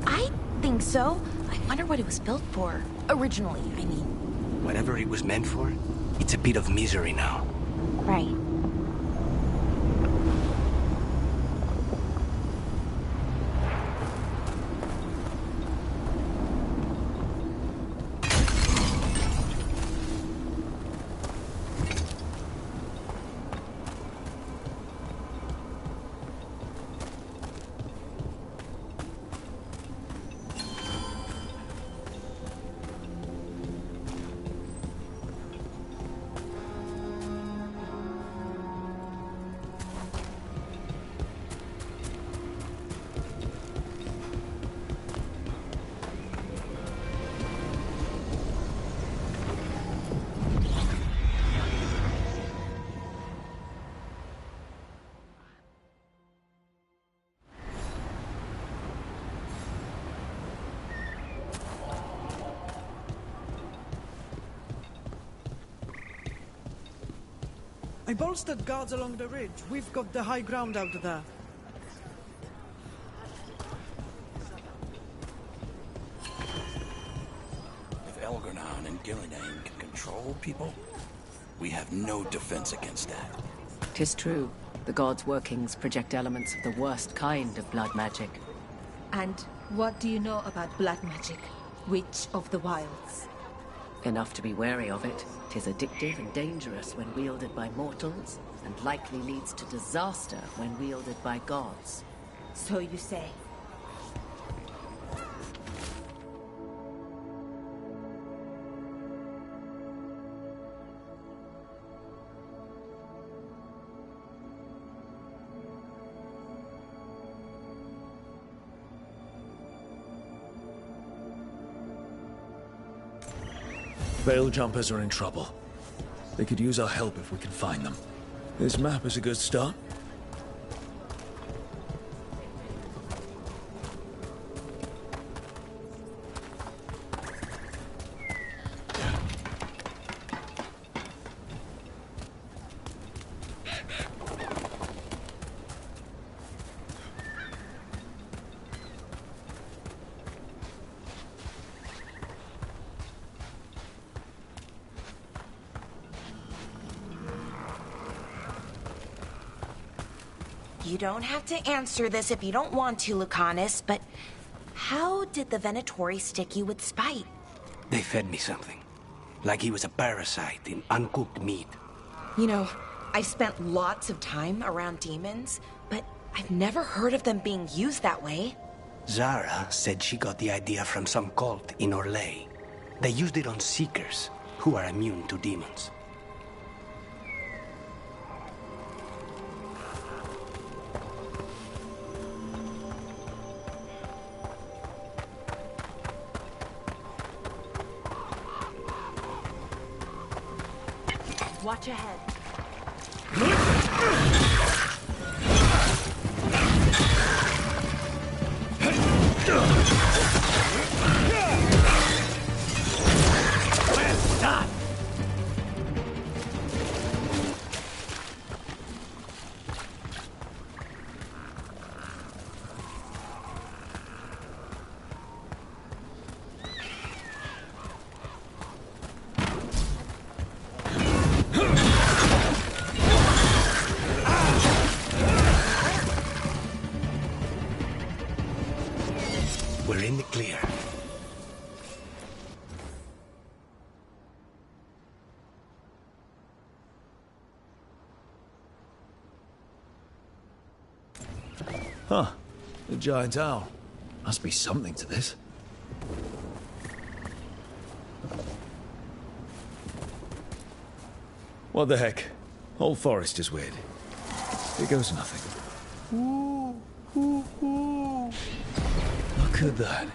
I think so. I wonder what it was built for. Originally, I mean. Whatever it was meant for, it's a bit of misery now. Right. I bolstered guards along the ridge. We've got the high ground out there. If Elgarnan and Gillinan can control people, we have no defense against that. 'Tis true. The gods' workings project elements of the worst kind of blood magic. And what do you know about blood magic? Witch of the Wilds? Enough to be wary of it. 'Tis addictive and dangerous when wielded by mortals, and likely leads to disaster when wielded by gods. So you say. Veil jumpers are in trouble. They could use our help if we can find them. This map is a good start. You don't have to answer this if you don't want to, Lucanus, but how did the Venatori stick you with spite? They fed me something. Like he was a parasite in uncooked meat. You know, I've spent lots of time around demons, but I've never heard of them being used that way. Zara said she got the idea from some cult in Orlais. They used it on seekers, who are immune to demons. Watch ahead. Well done! We're in the clear. Huh. The giant owl. Must be something to this. What the heck? Whole forest is weird. Here goes nothing. Look at that.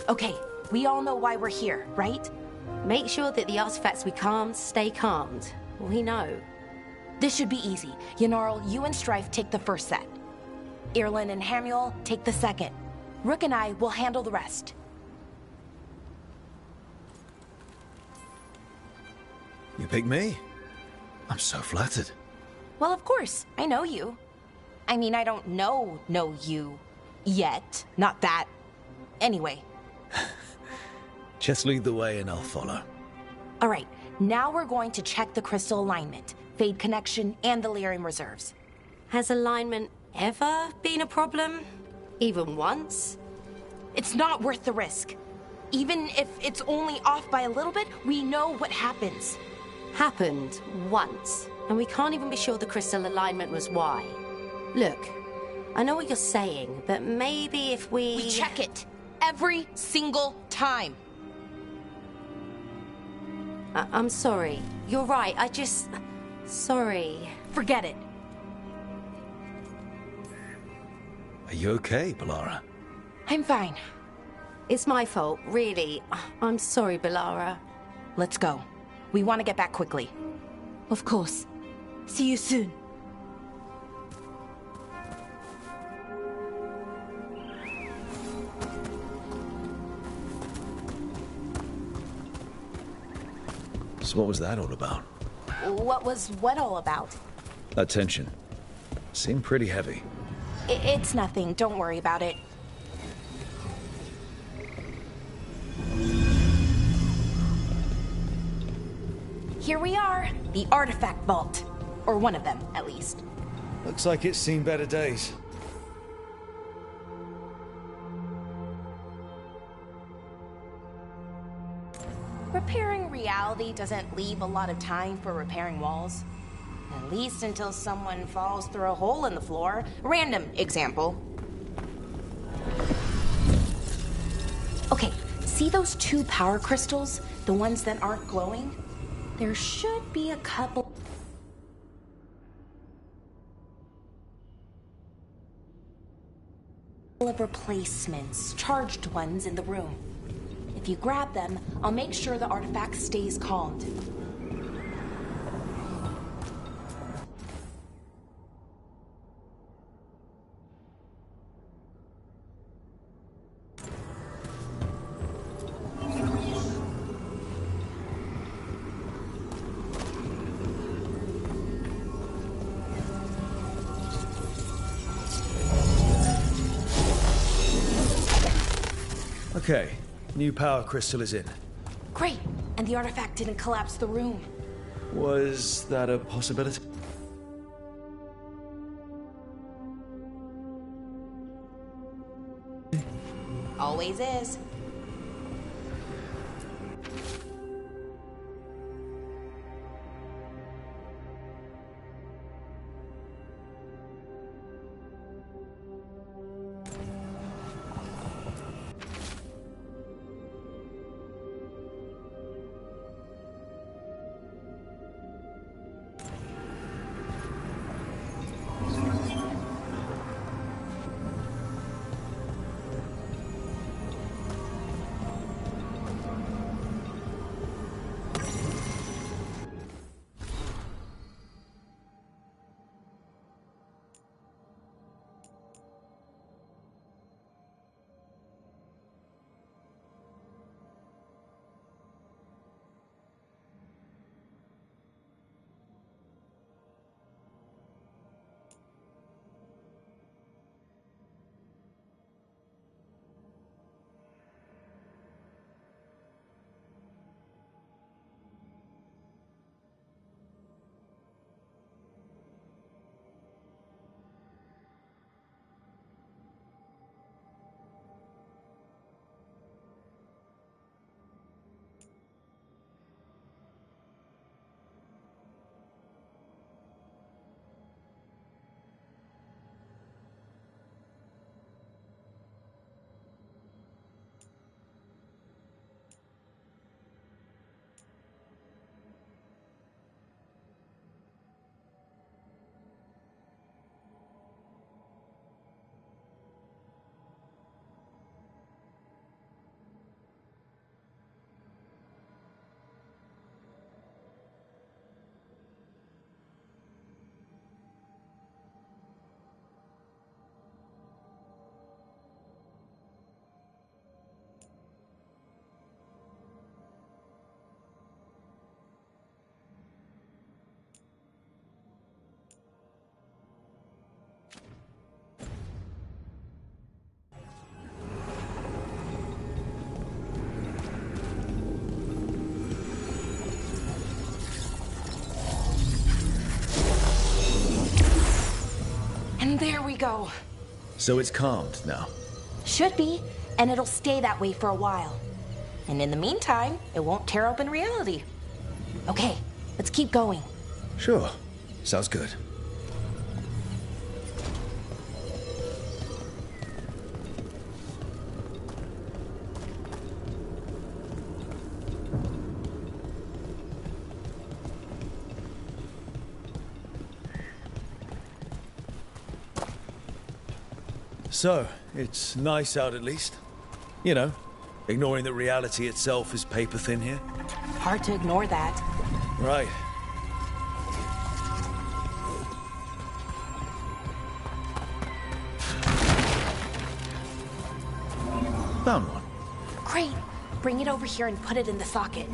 Okay, we all know why we're here, right? Make sure that the artifacts we calmed stay calmed. We know. This should be easy. Yanarl, you and Strife take the first set. Irlin and Hamuel take the second. Rook and I will handle the rest. You pick me? I'm so flattered. Well, of course. I know you. I mean, I don't know you. Yet. Not that. Anyway. Just lead the way and I'll follow. Alright, now we're going to check the crystal alignment, Fade connection, and the Lyrium reserves. Has alignment ever been a problem? Even once? It's not worth the risk. Even if it's only off by a little bit, we know what happens. Happened once, and we can't even be sure the crystal alignment was why. Look, I know what you're saying, but maybe if We check it! Every single time! I'm sorry. You're right, Sorry. Forget it. Are you okay, Balara? I'm fine. It's my fault, really. I'm sorry, Balara. Let's go. We want to get back quickly. Of course. See you soon. So what was that all about? What was what all about? That tension. Seemed pretty heavy. It's nothing. Don't worry about it. Here we are. The artifact vault. Or one of them, at least. Looks like it's seen better days. Repairing reality doesn't leave a lot of time for repairing walls. At least until someone falls through a hole in the floor. Random example. Okay, see those two power crystals? The ones that aren't glowing? There should be a couple... of replacements, charged ones in the room. If you grab them, I'll make sure the artifact stays calmed. Okay, new power crystal is in. Great, and the artifact didn't collapse the room. Was that a possibility? Always is. And there we go. So it's calmed now. Should be, and it'll stay that way for a while. And in the meantime, it won't tear open reality. Okay, let's keep going. Sure. Sounds good. So, it's nice out at least. You know, ignoring that reality itself is paper thin here. Hard to ignore that. Right. Found one. Great. Bring it over here and put it in the socket.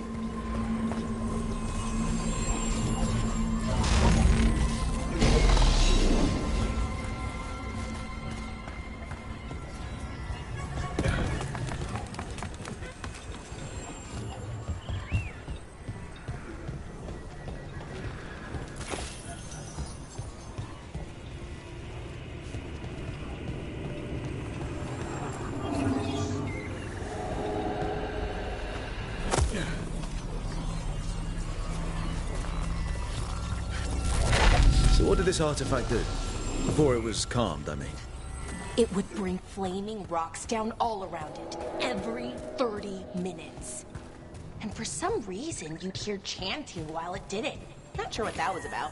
What did this artifact do? Before it was calmed, I mean. It would bring flaming rocks down all around it, every 30 minutes. And for some reason, you'd hear chanting while it did it. Not sure what that was about.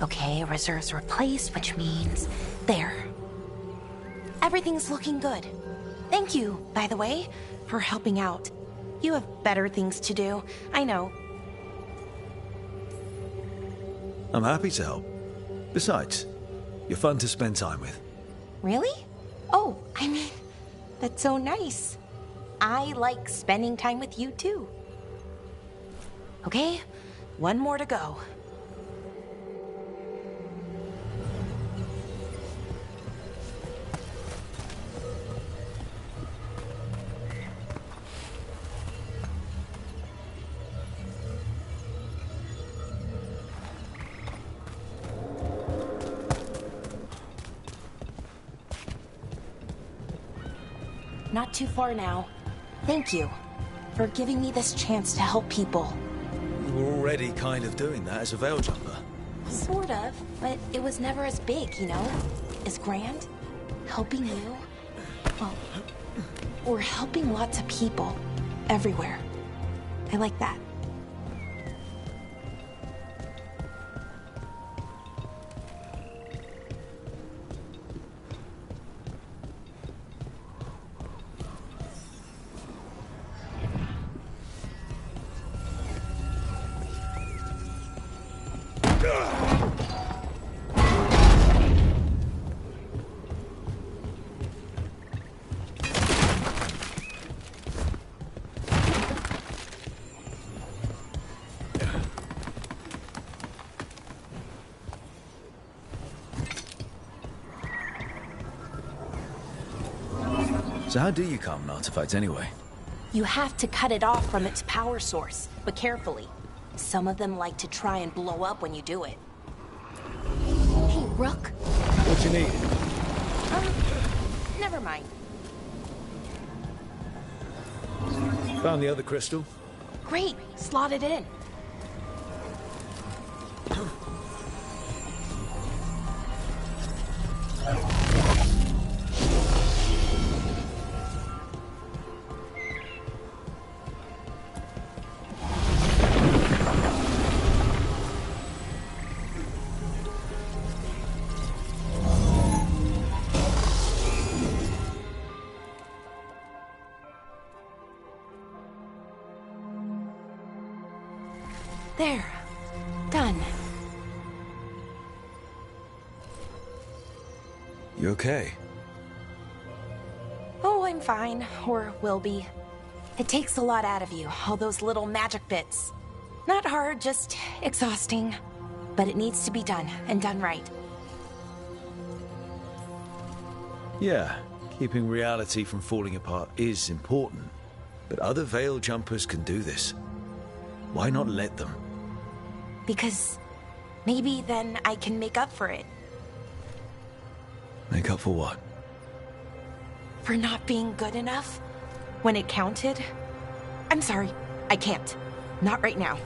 Okay, reserves replaced, which means... there. Everything's looking good. Thank you, by the way, for helping out. You have better things to do, I know. I'm happy to help. Besides, you're fun to spend time with. Really? Oh, I mean, that's so nice. I like spending time with you, too. Okay, one more to go. Not too far now. Thank you for giving me this chance to help people. You were already kind of doing that as a veil jumper. Sort of, but it was never as big, you know? As grand. Helping you. Well, or helping lots of people. Everywhere. I like that. So how do you calm an artifact anyway? You have to cut it off from its power source, but carefully. Some of them like to try and blow up when you do it. Hey, Rook. What you need? Never mind. Found the other crystal? Great, slot it in. There. Done. You okay? Oh, I'm fine. Or will be. It takes a lot out of you, all those little magic bits. Not hard, just exhausting. But it needs to be done, and done right. Yeah, keeping reality from falling apart is important. But other veil jumpers can do this. Why not let them? Because maybe then I can make up for it. Make up for what? For not being good enough when it counted. I'm sorry, I can't. Not right now.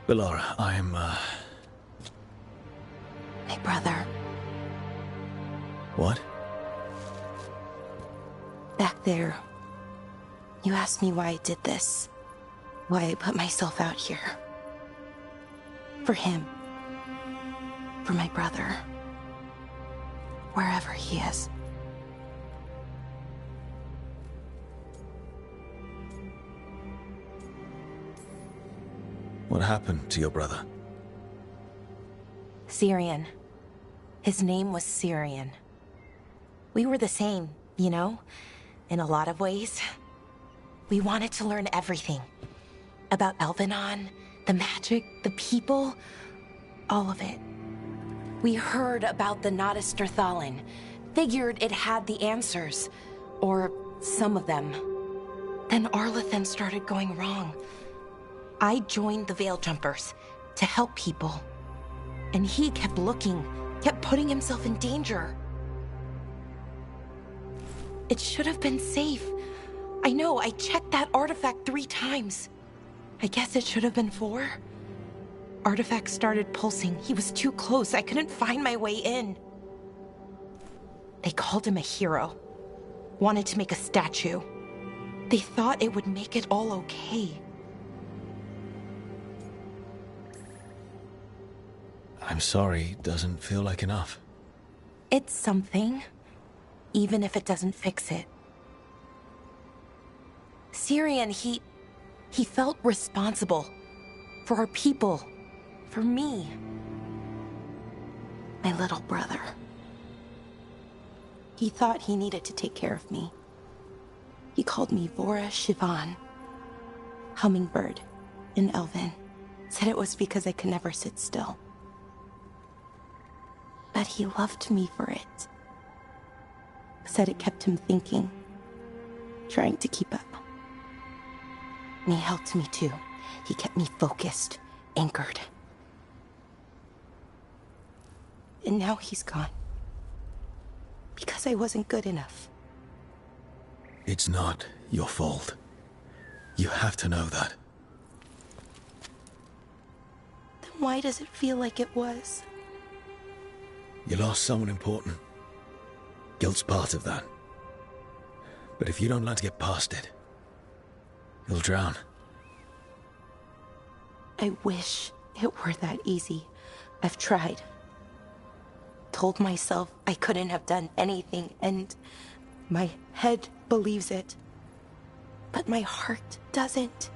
Bellara, I'm, My brother. What? Back there. You asked me why I did this. Why I put myself out here. For him. For my brother. Wherever he is. What happened to your brother? Syrian. His name was Syrian. We were the same, you know? In a lot of ways. We wanted to learn everything. About Elvenon, the magic, the people, all of it. We heard about the Notisterthalin, figured it had the answers, or some of them. Then Arlathan started going wrong. I joined the Veil Jumpers to help people. And he kept looking, kept putting himself in danger. It should have been safe. I know, I checked that artifact 3 times. I guess it should have been 4. Artifact started pulsing. He was too close. I couldn't find my way in. They called him a hero. Wanted to make a statue. They thought it would make it all okay. I'm sorry, doesn't feel like enough. It's something, even if it doesn't fix it. Syrian, he felt responsible for our people, for me, my little brother. He thought he needed to take care of me. He called me Vora Shivan, hummingbird in Elven. Said it was because I could never sit still. But he loved me for it. Said it kept him thinking, trying to keep up. And he helped me too. He kept me focused, anchored. And now he's gone. Because I wasn't good enough. It's not your fault. You have to know that. Then why does it feel like it was? You lost someone important. Guilt's part of that. But if you don't learn to get past it, you'll drown. I wish it were that easy. I've tried. Told myself I couldn't have done anything, and my head believes it. But my heart doesn't.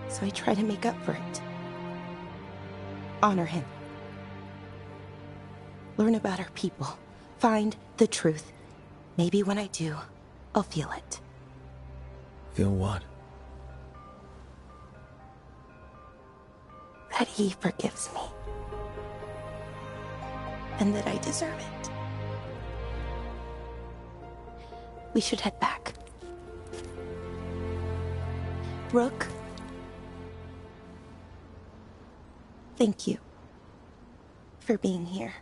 So I try to make up for it. Honor him. Learn about our people. Find the truth. Maybe when I do, I'll feel it. Feel what? That he forgives me. And that I deserve it. We should head back. Rook. Thank you for being here.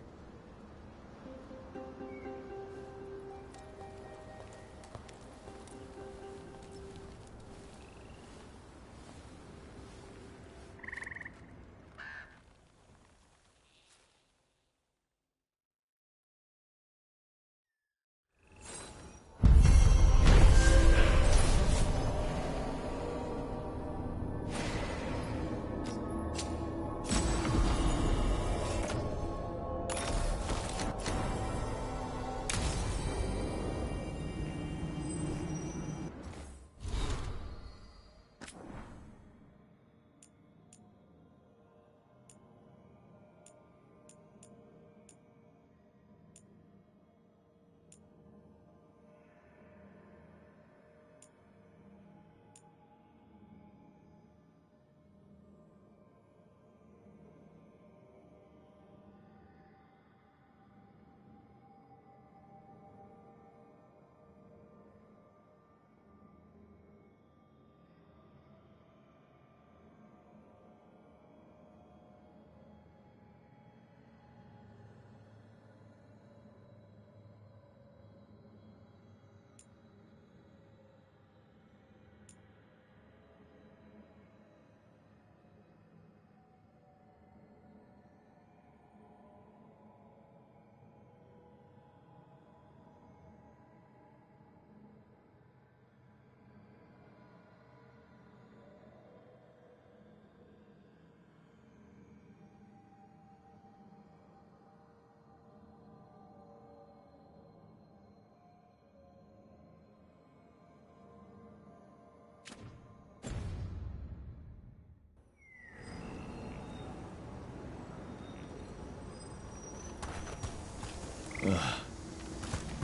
Ugh.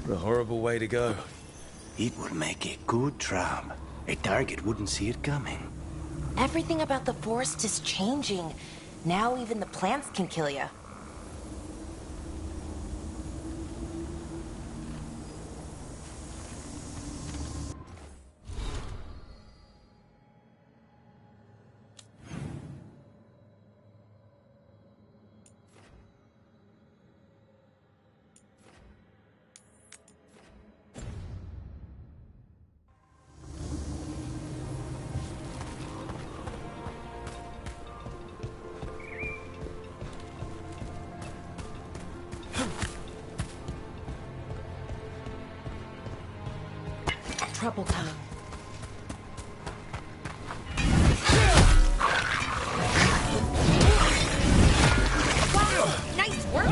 What a horrible way to go. It would make a good trap. A target wouldn't see it coming. Everything about the forest is changing. Now even the plants can kill you. trouble coming. Wow! Nice work!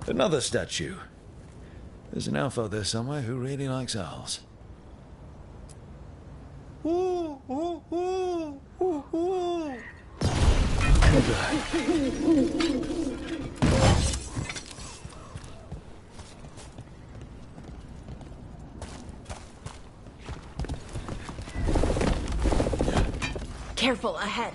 Another statue. There's an elf out there somewhere who really likes owls. Ooh, ooh, ooh, ooh, ooh. Careful, ahead.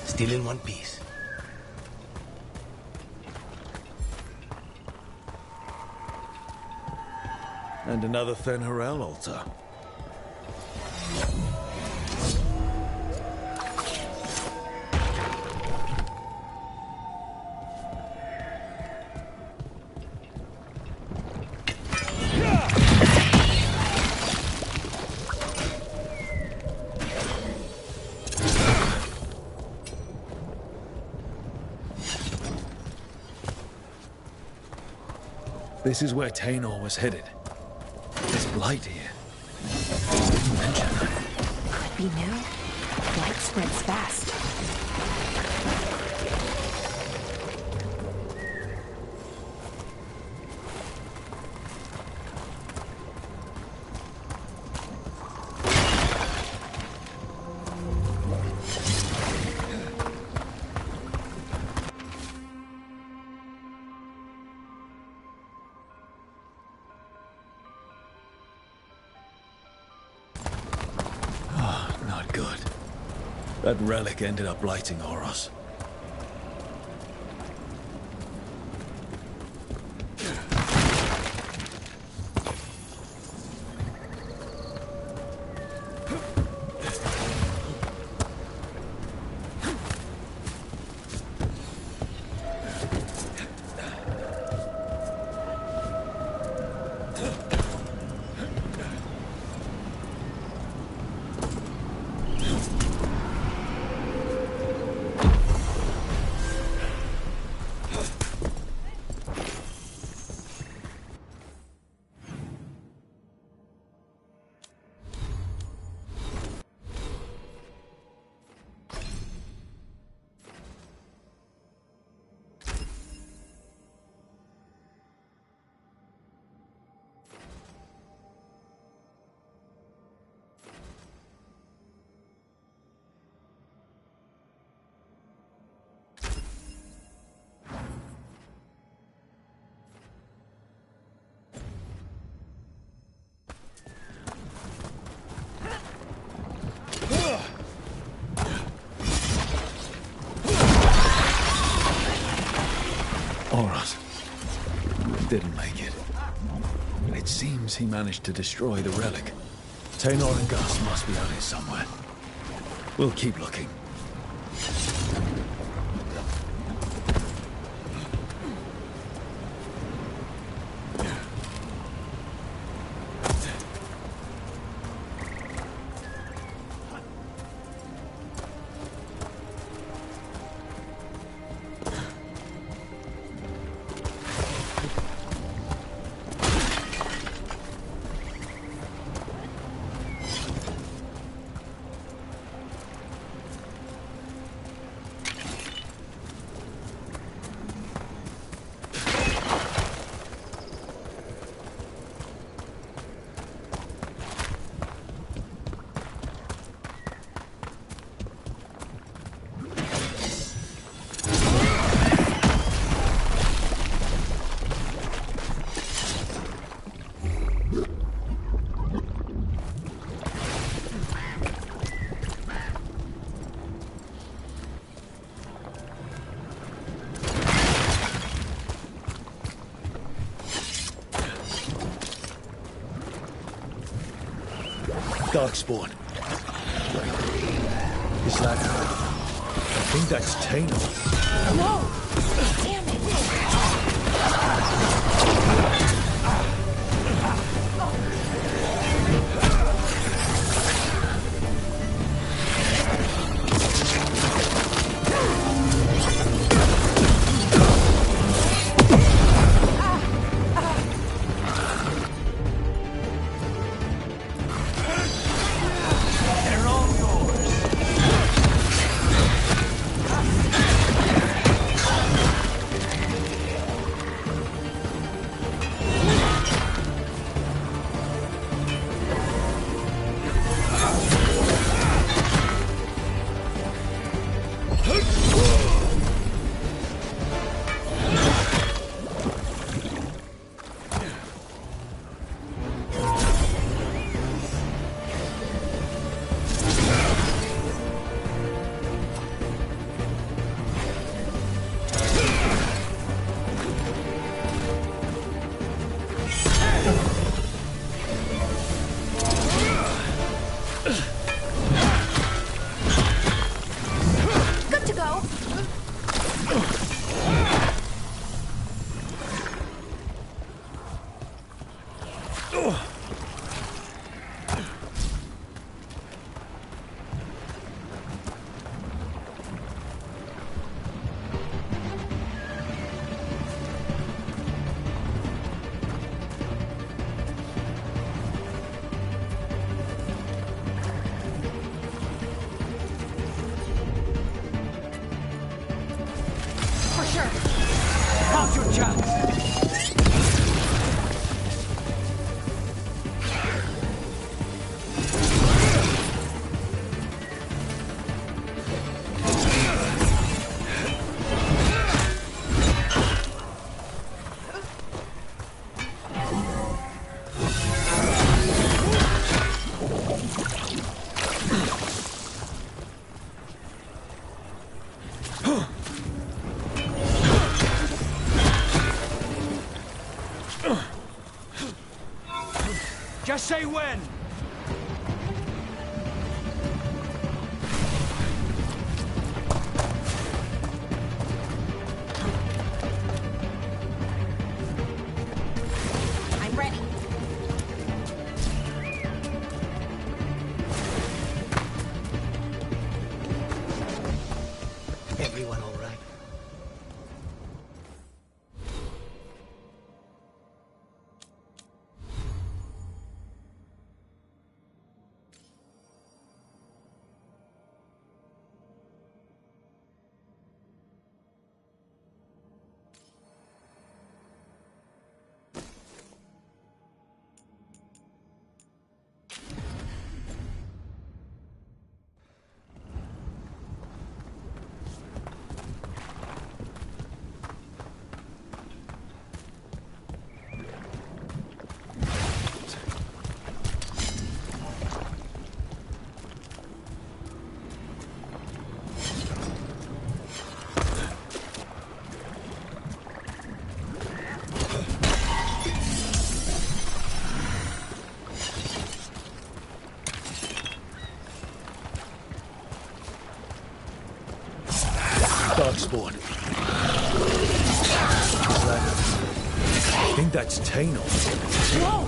Still in one piece. And another Fen'Harel altar. This is where Tainor was headed. There's blight here. Didn't mention that. Could be new. Blight spreads fast. Not good. That relic ended up blighting Oros. didn't make it. It seems he managed to destroy the relic. Taynor and Gus must be out here somewhere. We'll keep looking. Darkspawn. Is that... I think that's Taynor. No! Damn it! Count your chance! Just say when! I'm ready. Everyone all right? Darkspawn. I think that's Tainor. Whoa!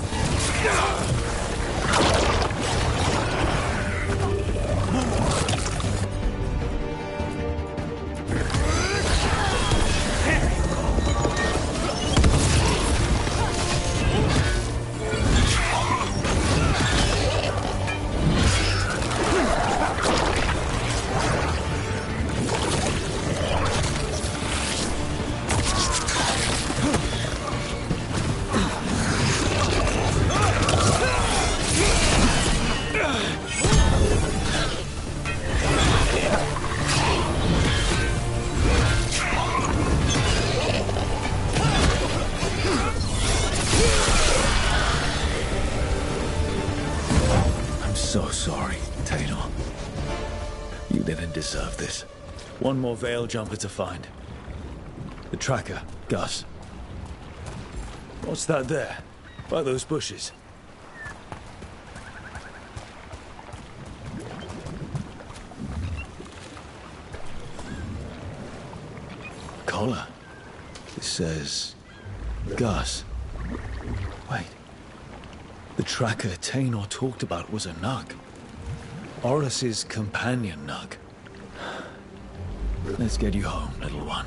So sorry, Tainor. You didn't deserve this. One more Veil Jumper to find. The tracker, Gus. What's that there? By those bushes? Collar. It says... Gus. Wait. The tracker Tainor talked about was a Nug. Oris's companion Nug. Let's get you home, little one.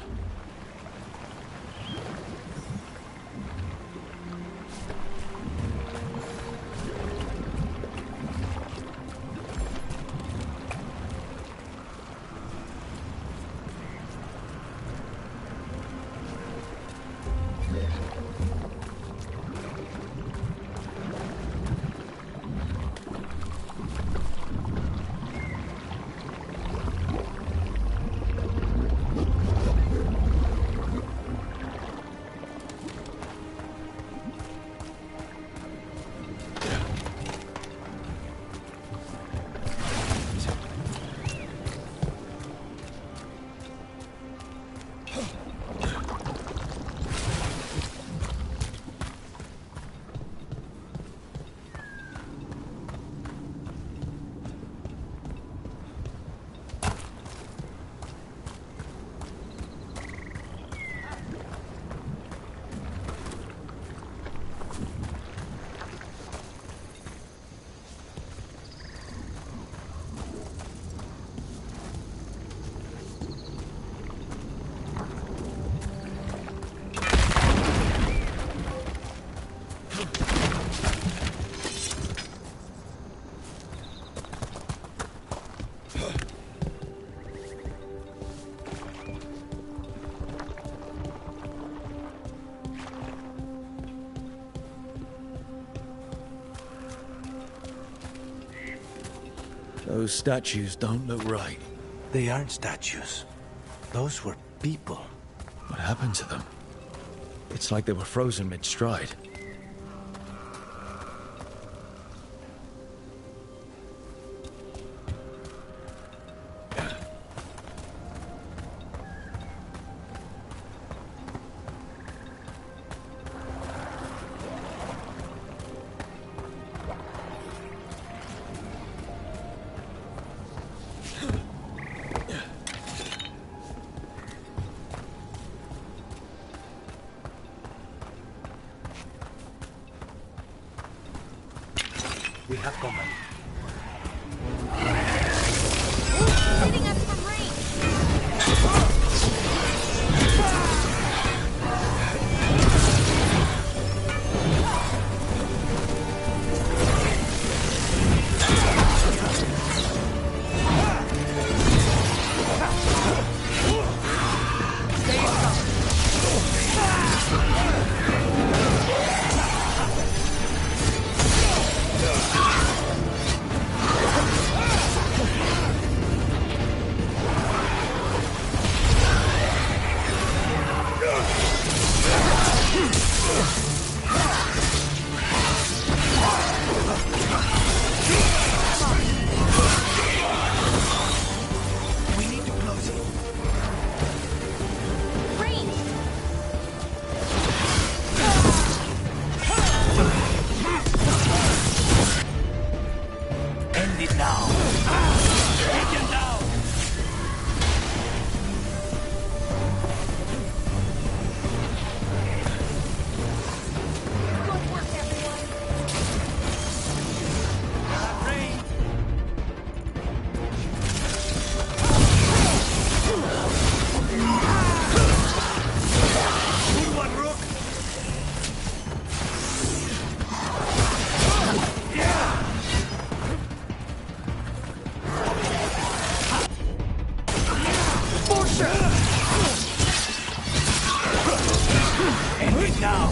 Those statues don't look right. They aren't statues. Those were people. What happened to them? It's like they were frozen mid-stride. We have company. Hitting us from now!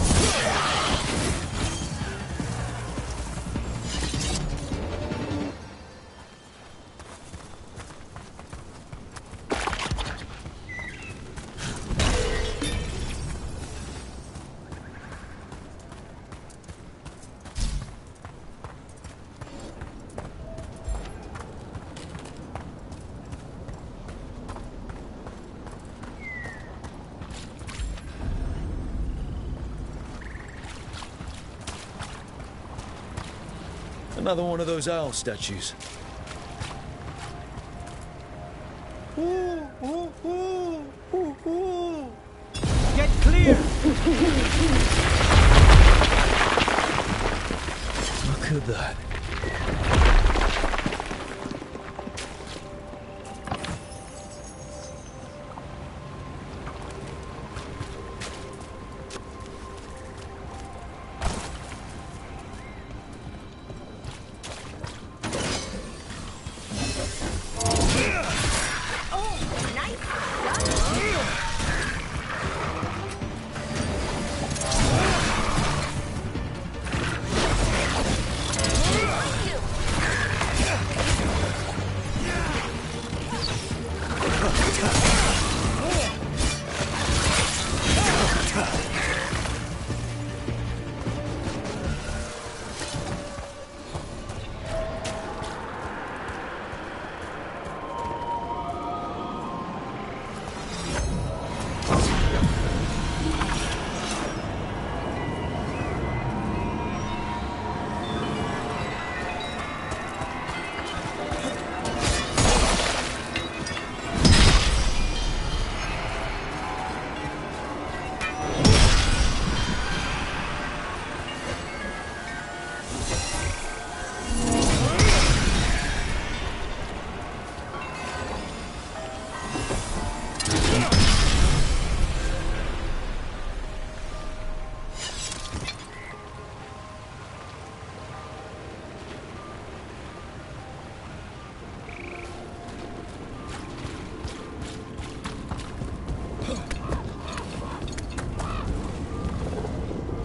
Another one of those owl statues. Get clear! Look at that.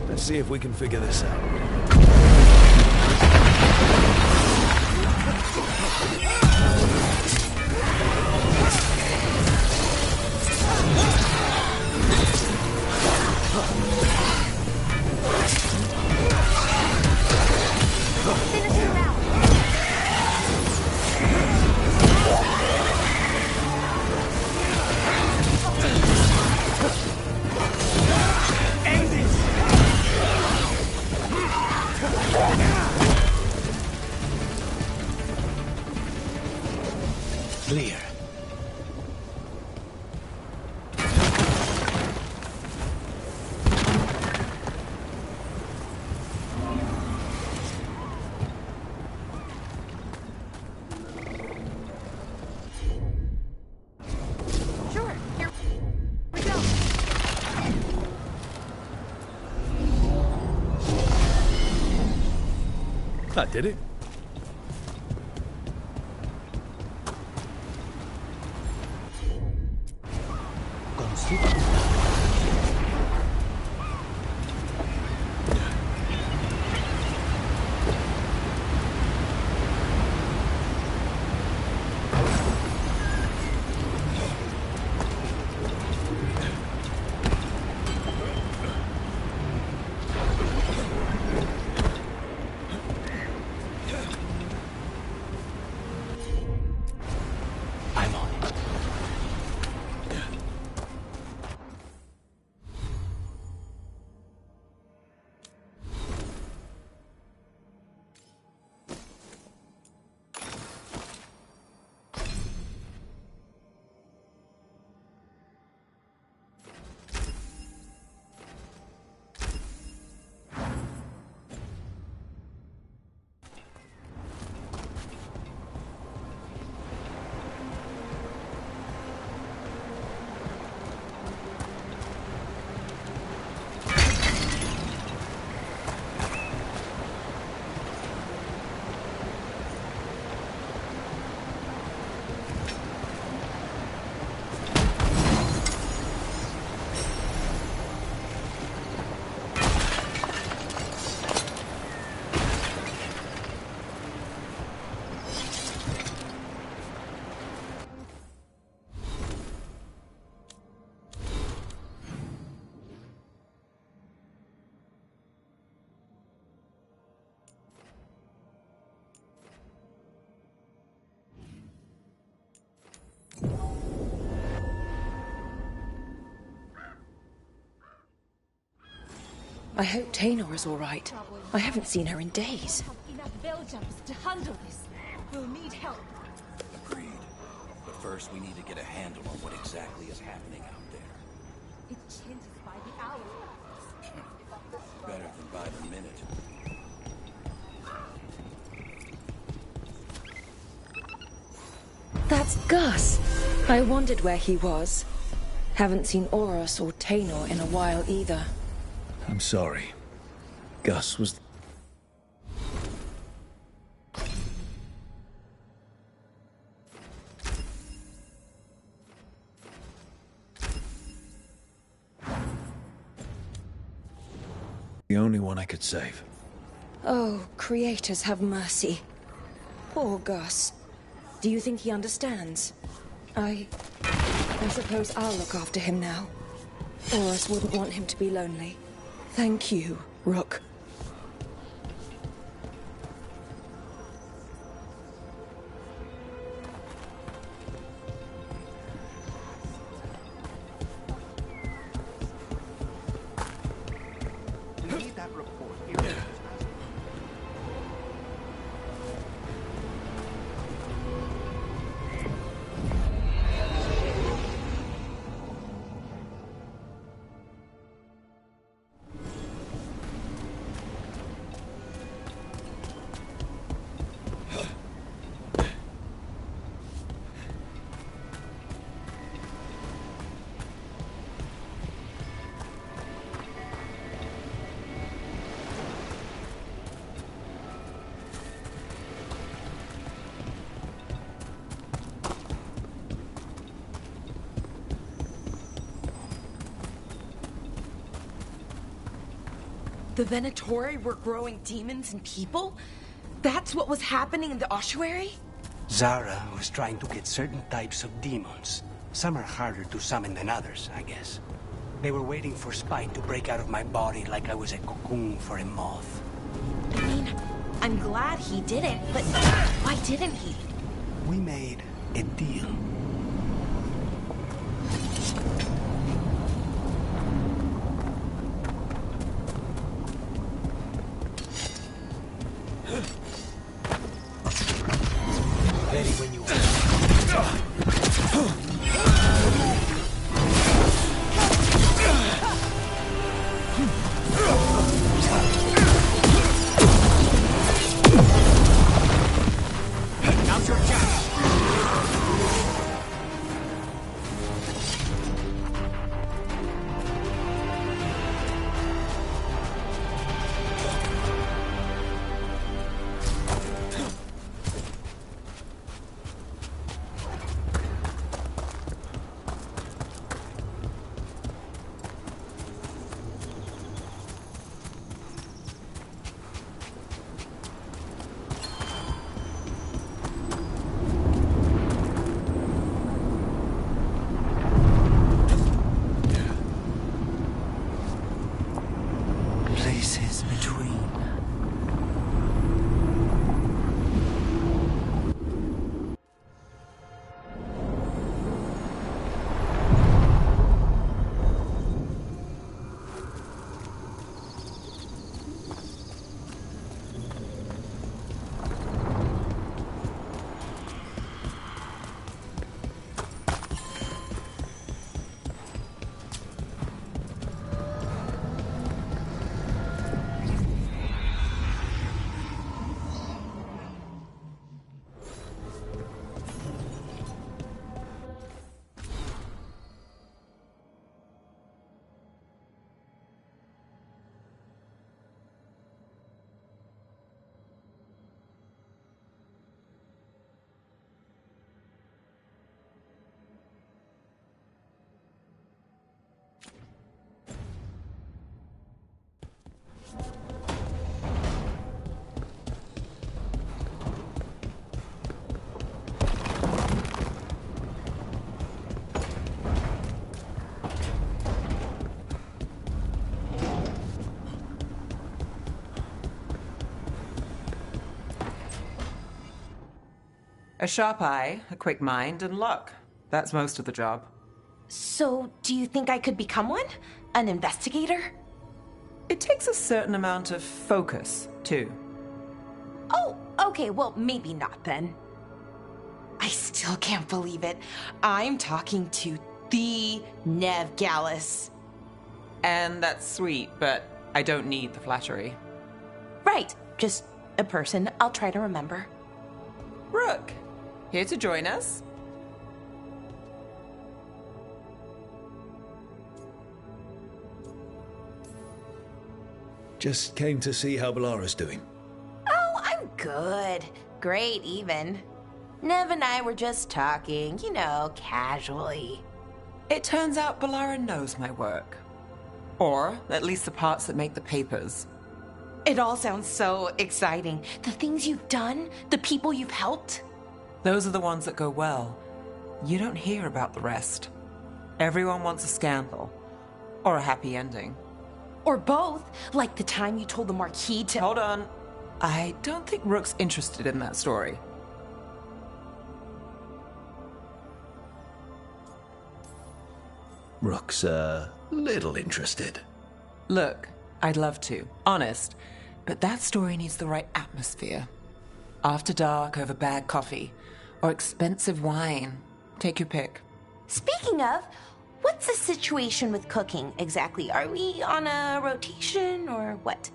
Let's see if we can figure this out. Clear. Sure, here we go. That did it. I hope Taynor is all right. I haven't seen her in days. Enough bell jumpers to handle this. We'll need help. Agreed. But first, we need to get a handle on what exactly is happening out there. It changes by the hour. Better than by the minute. That's Gus. I wondered where he was. Haven't seen Oros or Taynor in a while either. I'm sorry. Gus was... the only one I could save. Oh, creators have mercy. Poor Gus. Do you think he understands? I suppose I'll look after him now. Oros wouldn't want him to be lonely. Thank you, Rook. The Venatori were growing demons and people? That's what was happening in the ossuary? Zara was trying to get certain types of demons. Some are harder to summon than others, I guess. They were waiting for Spite to break out of my body like I was a cocoon for a moth. I mean, I'm glad he didn't, but why didn't he? We made a deal. Ready when you are. Now's your chance. Places between. A sharp eye, a quick mind, and luck. That's most of the job. So, do you think I could become one? An investigator? It takes a certain amount of focus, too. Oh, okay, well, maybe not then. I still can't believe it. I'm talking to the Nev Gallus. And that's sweet, but I don't need the flattery. Right, just a person I'll try to remember. Rook, here to join us? Just came to see how Balara's doing. Oh, I'm good. Great, even. Nev and I were just talking, casually. It turns out Balara knows my work. Or at least the parts that make the papers. It all sounds so exciting. The things you've done, the people you've helped. Those are the ones that go well. You don't hear about the rest. Everyone wants a scandal. Or a happy ending. Or both, like the time you told the Marquis to— Hold on. I don't think Rook's interested in that story. Rook's a little interested. Look, I'd love to, honest, but that story needs the right atmosphere. After dark over bad coffee, or expensive wine. Take your pick. Speaking of, what's the situation with cooking exactly? Are we on a rotation or what?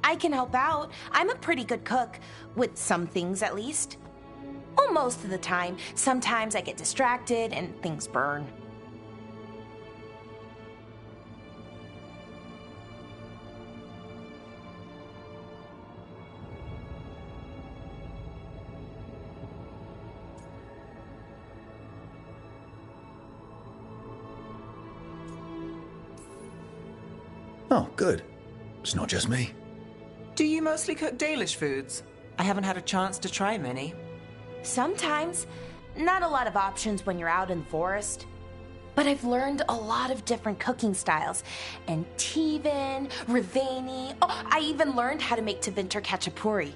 I can help out. I'm a pretty good cook, with some things at least. Well, most of the time. Sometimes I get distracted and things burn. Oh, good. It's not just me. Do you mostly cook Dalish foods? I haven't had a chance to try many. Sometimes. Not a lot of options when you're out in the forest. But I've learned a lot of different cooking styles. And Tevan, Rivani. Oh, I even learned how to make Tevinter Khachapuri.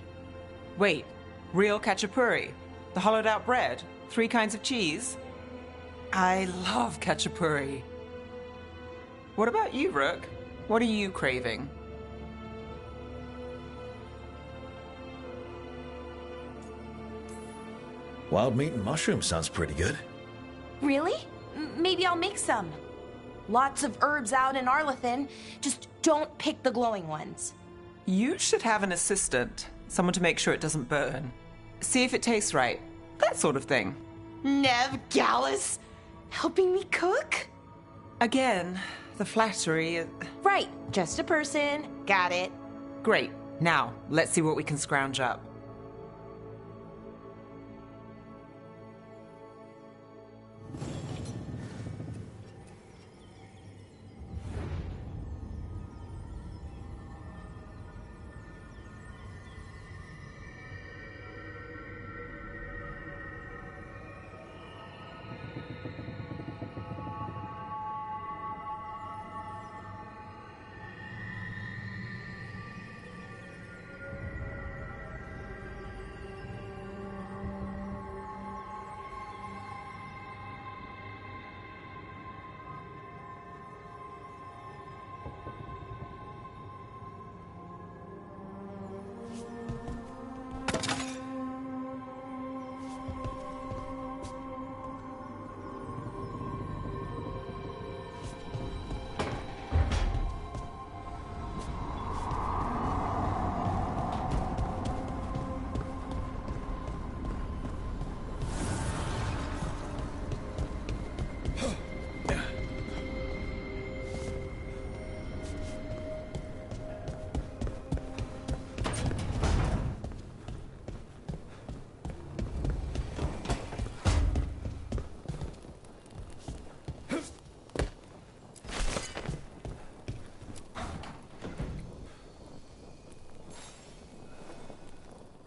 Wait, real Khachapuri? The hollowed out bread? 3 kinds of cheese? I love Khachapuri. What about you, Rook? What are you craving? Wild meat and mushrooms sounds pretty good. Really? Maybe I'll make some. Lots of herbs out in Arlathan. Just don't pick the glowing ones. You should have an assistant. Someone to make sure it doesn't burn. See if it tastes right. That sort of thing. Nev Gallus? Helping me cook? Again, the flattery. Right, just a person. Got it. Great. Now, let's see what we can scrounge up.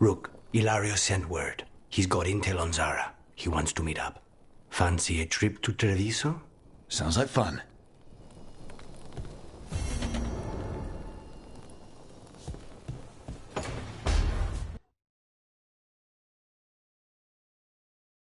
Rook, Ilario sent word. He's got intel on Zara. He wants to meet up. Fancy a trip to Treviso? Sounds like fun.